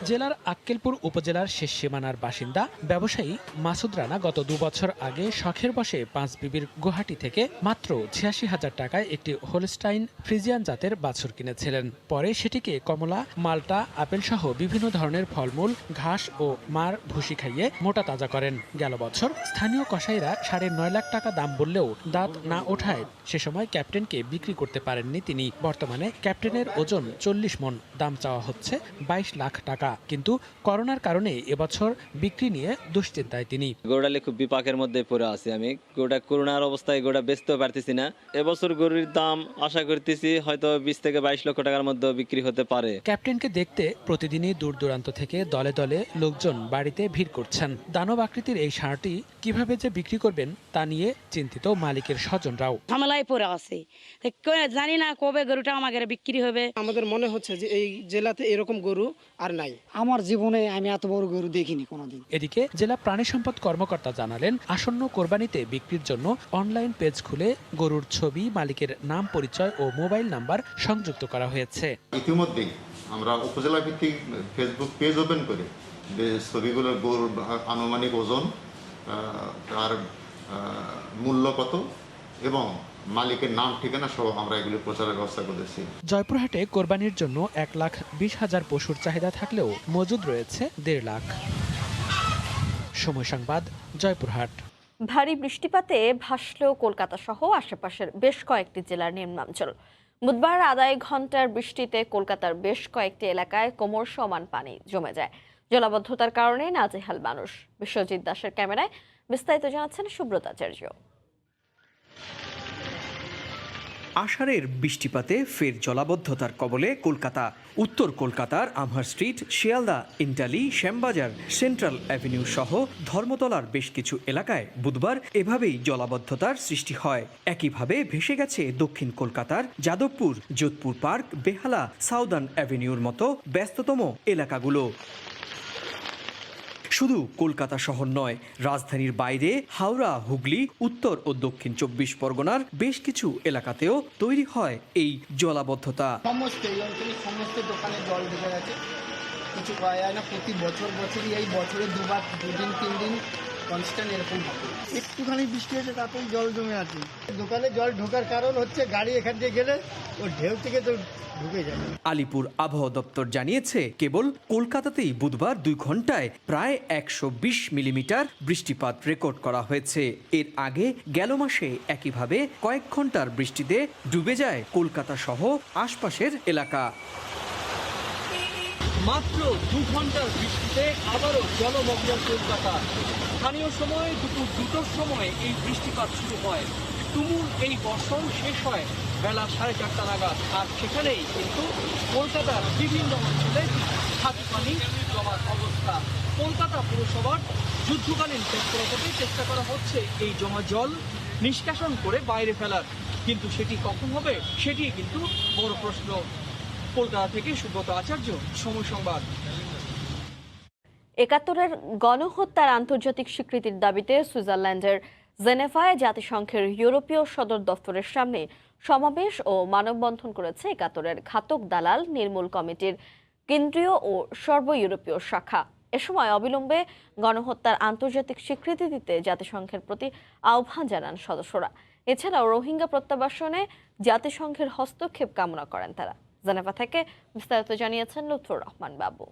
জেলার আক্কেলপুর উপজেলার শেষ সীমানার বাসিন্দা ব্যবসায়ী মাসুদ রানা গত 2 বছর আগে শখের বসে 5 বিবির গুয়াহাটি থেকে মাত্র 86,000 টাকায় একটি হোলস্টাইন ফ্রিজিয়ান জাতের বাছুর কিনেছিলেন। পরে সেটিকে কমলা, মাল্টা, আপেল সহ বিভিন্ন ধরনের ফলমূল, ঘাস ও মার ভুসি খাইয়ে মোটা তাজা করেন। গেল বছর স্থানীয় কসাইরা 9.5 লাখ টাকা দাম বললেও দাঁত না ওঠায় সে সময় ক্যাপ্টেনকে বিক্রি করতে পারেননি তিনি। বর্তমানে ক্যাপ্টেনের ওজন 40 মণ, দাম চাওয়া হচ্ছে 22 লাখ টাকা। কিন্তু করোনার কারণে এবছর বিক্রি নিয়ে দুশ্চিন্তায় তিনি। গরুটালে খুব বিপাকের মধ্যে পড়ে আছি আমি। গরুটা করোনার অবস্থায় গরুটা বেচতেও পারতেছি না। এবছর গরুর দাম আশা করতেছি হয়তো 20 থেকে 22 লক্ষ টাকার মধ্যে বিক্রি হতে পারে। ক্যাপ্টেনকে দেখতে প্রতিদিনই দূর দূরান্ত থেকে দলে দলে লোকজন বাড়িতে ভিড় করছেন। দানব আকৃতির এই ষাঁড়টি কিভাবে যে বিক্রি করবেন তা নিয়ে চিন্তিত মালিকের স্বজনরাও। ঝামেলায় পড়ে আছে, জানি না কবে গরুটা আমাদের বিক্রি হবে। আমাদের মনে হচ্ছে যে এই জেলাতে এরকম গরু আর নাই। আমার জীবনে আমি এত বড় গরু দেখিনি কোনোদিন। এদিকে জেলা প্রাণী সম্পদ কর্মকর্তা জানালেন, আসন্ন কোরবানিতে বিক্রির জন্য অনলাইন পেজ খুলে গরুর ছবি, মালিকের নাম, পরিচয় ও মোবাইল নাম্বার সংযুক্ত করা হয়েছে। ইতিমধ্যেই আমরা উপজেলা ভিত্তিক ফেসবুক পেজ ওপেন করে ছবিগুলোর গরুর আনুমানিক ওজন, তার মূল্য কত এবং মালিকের নাম, ঠিকানা সহ আমরা এগুলো প্রচারের ব্যবস্থা করেছি। জয়পুরহাটে কোরবানির জন্য 1,20,000 পশুর চাহিদা থাকলেও মজুদ রয়েছে 1.5 লাখ। সময় সংবাদ, জয়পুরহাট। ভারী বৃষ্টিপাতে ভাসল কলকাতা সহ আশেপাশের বেশ কয়েকটি জেলার নিম্নাঞ্চল। বুধবার আড়াই ঘন্টার বৃষ্টিতে কলকাতার বেশ কয়েকটি এলাকায় কোমর সমান পানি জমে যায়। জলাবদ্ধতার কারণে নাজেহাল মানুষ। বিশ্বজিৎ দাসের ক্যামেরায় বিস্তারিত জানাচ্ছেন সুব্রতাচার্য। আষাঢ়ের বৃষ্টিপাতে ফের জলাবদ্ধতার কবলে কলকাতা। উত্তর কলকাতার Amherst street, Sealdah, Entally, Shyambazar, central avenue সহ ধর্মতলার বেশ কিছু এলাকায় বুধবার এভাবেই জলাবদ্ধতার সৃষ্টি হয়। একইভাবে ভেসে গেছে দক্ষিণ কলকাতার যাদবপুর, যোধপুর পার্ক, বেহালা, সাউদার্ন অ্যাভিনিউর মতো ব্যস্ততম এলাকাগুলো। শুধু কলকাতা শহর নয়, রাজধানীর বাইরে হাওড়া, হুগলি, উত্তর ও দক্ষিণ 24 পরগনার বেশ কিছু এলাকাতেও তৈরি হয় এই জলাবদ্ধতা। সমস্ত দোকানে জল ঢুকে গেছে, কিছু করা যায় না। প্রতি বছরই এই বছরে দুবার, 2 দিন 3 দিন কনস্ট্যান্ট এরকম হবে। একটুখানি বৃষ্টি হয়েছে তাতেই জল জমে আছে। দোকানে জল ঢোকার কারণ হচ্ছে গাড়ি এখান দিয়ে গেলে ও ঢেউ থেকে তো ঢুকে যাবে। আলিপুর আবহাওয়া দপ্তর জানিয়েছে কেবল কলকাতাতেই বুধবার 2 ঘন্টায় প্রায় 120 মিলিমিটার বৃষ্টিপাত রেকর্ড করা হয়েছে। এর আগে গেল মাসে একইভাবে কয়েক ঘন্টার বৃষ্টিতে ডুবে যায় কলকাতা সহ আশপাশের এলাকা। মাত্র 2 ঘন্টার বৃষ্টিতে আবারও জলমগ্ন কলকাতা। স্থানীয় সময় দুপুর 2টোর সময় এই বৃষ্টিপাত শুরু হয়। তুমুল এই বর্ষণ শেষ হয় বেলা 4:30 নাগাদ। আর সেখানেই কিন্তু কলকাতার বিভিন্ন অঞ্চলে হাতি পানি জমার অবস্থা। কলকাতা পুরসভার যুদ্ধকালীন তৎপরতাতে চেষ্টা করা হচ্ছে এই জমা জল নিষ্কাশন করে বাইরে ফেলার, কিন্তু সেটি কখন হবে সেটি কিন্তু বড় প্রশ্ন। কলকাতা থেকে সুব্রত আচার্য, সময় সংবাদ। ৭১-এর গণহত্যার আন্তর্জাতিক স্বীকৃতির দাবিতে সুইজারল্যান্ডের জেনেভায় জাতিসংঘের ইউরোপীয় সদর দফতরের সামনে সমাবেশ ও মানববন্ধন করেছে ৭১-এর ঘাতক দালাল নির্মূল কমিটির কেন্দ্রীয় ও সর্ব ইউরোপীয় শাখা। এ সময় অবিলম্বে গণহত্যার আন্তর্জাতিক স্বীকৃতি দিতে জাতিসংঘের প্রতি আহ্বান জানান সদস্যরা। এছাড়াও রোহিঙ্গা প্রত্যাবাসনে জাতিসংঘের হস্তক্ষেপ কামনা করেন তারা। জেনেভা থেকে বিস্তারিত জানিয়েছেন লুৎফর রহমান বাবু।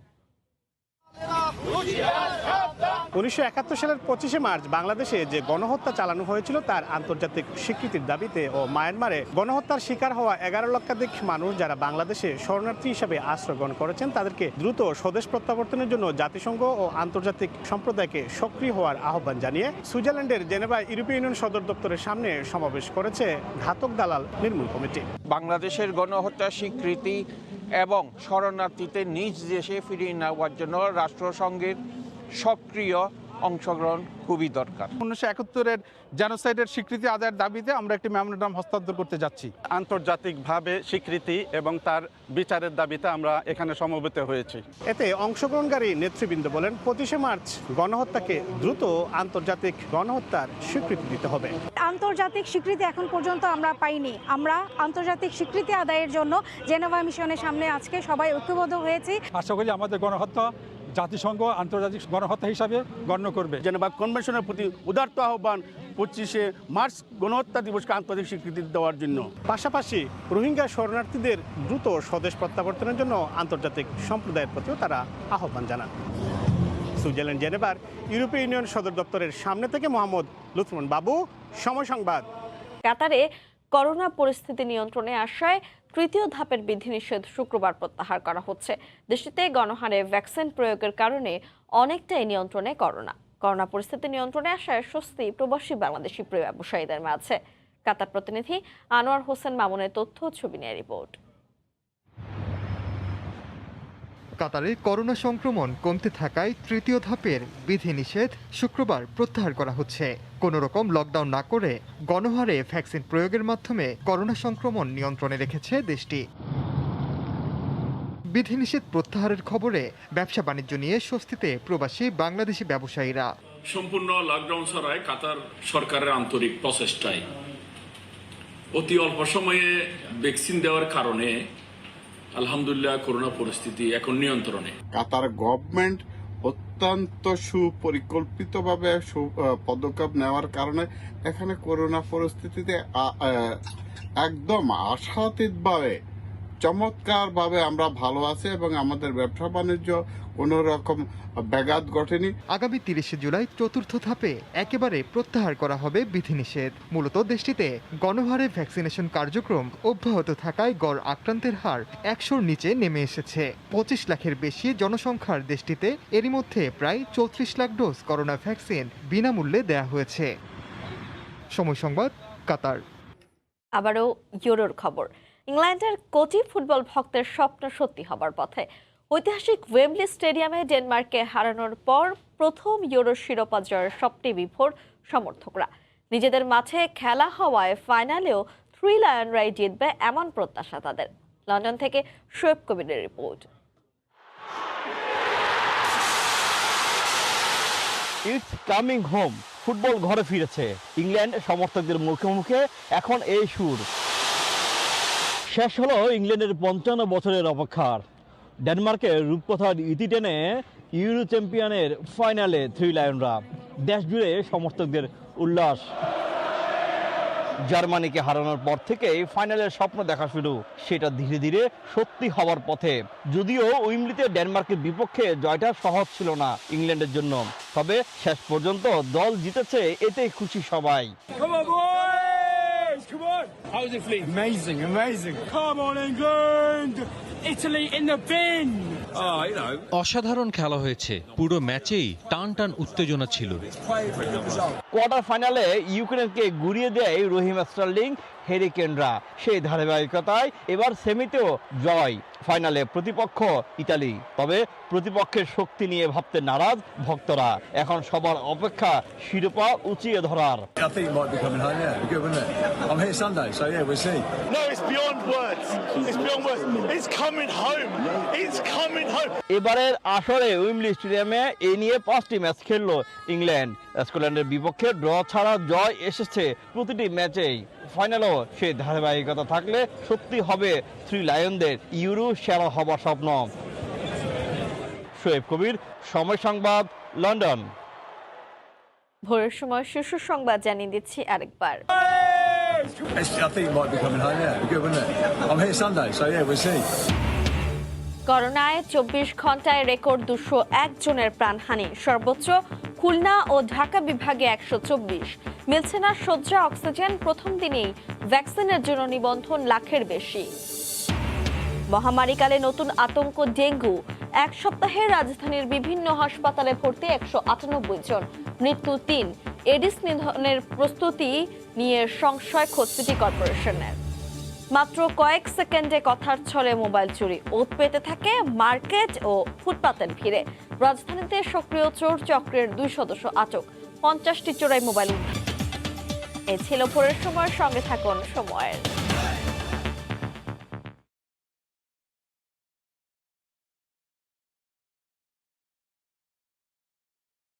1971 সালের 25শে মার্চ বাংলাদেশে যে গণহত্যা চালানো হয়েছিল তার আন্তর্জাতিক স্বীকৃতির দাবিতে ও মায়ানমারে গণহত্যার শিকার হওয়া 11 লক্ষাধিক মানুষ যারা বাংলাদেশে শরণার্থী হিসেবে আশ্রয় গ্রহণ করেছেন তাদেরকে দ্রুত স্বদেশ প্রত্যাবর্তনের জন্য জাতিসংঘ ও আন্তর্জাতিক সম্প্রদায়কে সক্রিয় হওয়ার আহ্বান জানিয়ে সুইজারল্যান্ডের জেনেভা ইউরোপীয় ইউনিয়ন সদর দপ্তরের সামনে সমাবেশ করেছে ঘাতক দালাল নির্মূল কমিটি। বাংলাদেশের গণহত্যা স্বীকৃতি এবং শরণার্থীতে নিজ দেশে ফিরিয়ে নেওয়ার জন্য রাষ্ট্রসংঘের সক্রিয় অংশগ্রহণ খুবই দরকার। 1971-এর জেনোসাইডের স্বীকৃতি আদায়ের দাবিতে আমরা একটি মেমোরেন্ডাম হস্তান্তর করতে যাচ্ছি। আন্তর্জাতিকভাবে স্বীকৃতি এবং তার বিচারের দাবিতে আমরা এখানে সমবেত হয়েছি। এতে অংশগ্রহণকারী নেতৃবৃন্দ বলেন 25শে মার্চ গণহত্যাকে দ্রুত আন্তর্জাতিক গণহত্যার স্বীকৃতি দিতে হবে। আন্তর্জাতিক স্বীকৃতি এখন পর্যন্ত আমরা পাইনি। আমরা আন্তর্জাতিক স্বীকৃতি আদায়ের জন্য জেনেভা মিশনের সামনে আজকে সবাই ঐক্যবদ্ধ হয়েছি। আশা করি আমাদের গণহত্যা জাতিসংঘ আন্তর্জাতিক গণহত্যা হিসাবে গণ্য করবে। জেনেভা কনভেনশনের প্রতি উদারত আহ্বান 25শে মার্চ গণহত্যা দিবসকে আন্তর্জাতিক স্বীকৃতি দেওয়ার জন্য। পাশাপাশি রোহিঙ্গা শরণার্থীদের দ্রুত স্বদেশ প্রত্যাবর্তনের জন্য আন্তর্জাতিক সম্প্রদায়ের প্রতিও তারা আহ্বান জানান। সুইজারল্যান্ড জেনেভার ইউরোপীয় ইউনিয়ন সদর দপ্তরের সামনে থেকে মোহাম্মদ লুৎফর বাবু, সময় সংবাদ। কাতারে করোনা পরিস্থিতি নিয়ন্ত্রণে আসায় তৃতীয় ধাপের বিধিনিষেধ শুক্রবার প্রত্যাহার করা হচ্ছে। দেশটিতে গণহারে ভ্যাকসিন প্রয়োগের কারণে অনেকটাই নিয়ন্ত্রণে করোনা পরিস্থিতি নিয়ন্ত্রণে আসায় স্বস্তি প্রবাসী বাংলাদেশি ব্যবসায়ীদের মাঝে। কাতার প্রতিনিধি আনোয়ার হোসেন মামুনের তথ্য ছবি নিয়ে রিপোর্ট। কাতারে করোনা সংক্রমণ কমতে থাকায় তৃতীয় ধাপের বিধিনিষেধ শুক্রবার প্রত্যাহার করা হচ্ছে। কোনো রকম লকডাউন না করে গণহারে ভ্যাকসিন প্রয়োগের মাধ্যমে করোনা সংক্রমণ নিয়ন্ত্রণে রেখেছে দেশটি। বিধিনিষেধ প্রত্যাহারের খবরে ব্যবসা বাণিজ্য নিয়ে স্বস্তিতে প্রবাসী বাংলাদেশি ব্যবসায়ীরা। সম্পূর্ণ লকডাউন ছাড়াই কাতার সরকারের আন্তরিক প্রচেষ্টায় অতি অল্প সময়ে ভ্যাকসিন দেওয়ার কারণে আলহামদুলিল্লাহ করোনা পরিস্থিতি এখন নিয়ন্ত্রণে। কাতার গভর্নমেন্ট অত্যন্ত সুপরিকল্পিতভাবে পদক্ষেপ নেওয়ার কারণে এখানে করোনা পরিস্থিতিতে একদম আশাতীতভাবে চমৎকারভাবে আমরা ভালো আছি এবং আমাদের ব্যবসা বাণিজ্য কোনো রকম ব্যাঘাত ঘটেনি। আগামী 30 জুলাই চতুর্থ ধাপে একেবারে প্রত্যাহার করা হবে বিধিনিষেধ। মূলত দেশটিতে গণহারে ভ্যাকসিনেশন কার্যক্রম অব্যাহত থাকায় গড় আক্রান্তের হার 100-র নিচে নেমে এসেছে। 25 লাখের বেশি জনসংখ্যার দেশটিতে এরই মধ্যে প্রায় 34 লাখ ডোজ করোনা ভ্যাকসিন বিনামূল্যে দেয়া হয়েছে। সময় সংবাদ, কাতার। আবারও ইউরোর খবর। ইংল্যান্ডের কোটি ফুটবল ভক্তের স্বপ্ন সত্যি হবার পথে। ঐতিহাসিক ওয়েম্বলি স্টেডিয়ামে ডেনমার্ককে হারানোর পর প্রথম ইউরো শিরোপা জয়ের স্বপ্নে বিভোর সমর্থকরা। নিজেদের মাঠে খেলা হওয়ায় ফাইনালেও 3 লায়নরাই জিতবে এমন প্রত্যাশা তাদের। লন্ডন থেকে শোয়েব কবিরের report. It's coming home. Football ঘরে ফিরেছে। ইংল্যান্ড সমর্থকদের মুখে মুখে এখন এই সুর। শেষ হলো ইংল্যান্ডের 55 বছরের অপেক্ষার। ডেনমার্কের রূপকথার ইতি টেনে ইউরো চ্যাম্পিয়নের ফাইনালে 3 লায়নরা। দেশ জুড়ে সমর্থকদের উল্লাস। জার্মানিকে হারানোর পর থেকেই ফাইনালের স্বপ্ন দেখা শুরু, সেটা ধীরে ধীরে সত্যি হওয়ার পথে। যদিও উইম্বলিতে ডেনমার্কের বিপক্ষে জয়টা সহজ ছিল না ইংল্যান্ডের জন্য, তবে শেষ পর্যন্ত দল জিতেছে, এতেই খুশি সবাই। অসাধারণ খেলা হয়েছে, পুরো ম্যাচেই টান টান উত্তেজনা ছিল। কোয়ার্টার ফাইনালে ইউক্রেনকে গুড়িয়ে দেয় রহিম স্টার্লিং, হ্যারি কেনরা। সেই ধারাবাহিকতায় এবার সেমিতেও জয়। ফাইনালে প্রতিপক্ষ ইতালি। তবে প্রতিপক্ষের শক্তি নিয়ে ভাবতে নারাজ ভক্তরা। এখন সবার অপেক্ষা শিরোপা উঁচিয়ে ধরার। এবারের আসরে উইম্বলি স্টেডিয়ামে এই নিয়ে 5টি ম্যাচ খেললো ইংল্যান্ড। স্কটল্যান্ডের বিপক্ষে ড্র ছাড়া জয় এসেছে প্রতিটি ম্যাচেই। ফাইনালও সেই ধারাবাহিকতা থাকলে সত্যি হবে 3 লায়নদের ইউরো সেরা হবার স্বপ্ন। শোয়েব কবির, সময় সংবাদ, লন্ডন। ভোরের সময় শীর্ষ সংবাদ জানিয়ে দিচ্ছি আরেকবার। করোনায় 24 ঘন্টায় রেকর্ড 201 জনের প্রাণহানি। সর্বোচ্চ খুলনা ও ঢাকা বিভাগে 124। মিলছে না শয্যা, অক্সিজেন। প্রথম দিনেই ভ্যাকসিনের জন্য নিবন্ধন লাখের বেশি। মহামারীকালে নতুন আতঙ্ক ডেঙ্গু। এক সপ্তাহে রাজধানীর বিভিন্ন হাসপাতালে ভর্তি 198 জন, মৃত্যু 3। এডিস নিধনের প্রস্তুতি নিয়ে সংশয় খোদ সিটি কর্পোরেশনের। মাত্র কয়েক সেকেন্ডে কথার ছলে মোবাইল চুরি। ওত পেতে থাকে মার্কেট ও ফুটপাতের ভিড়ে। রাজধানীতে সক্রিয় চোর চক্রের 2 সদস্য আটক, 50টি চোরাই মোবাইল। এ ছিল ভোরের সময়ের সঙ্গে থাকুন সময়ের।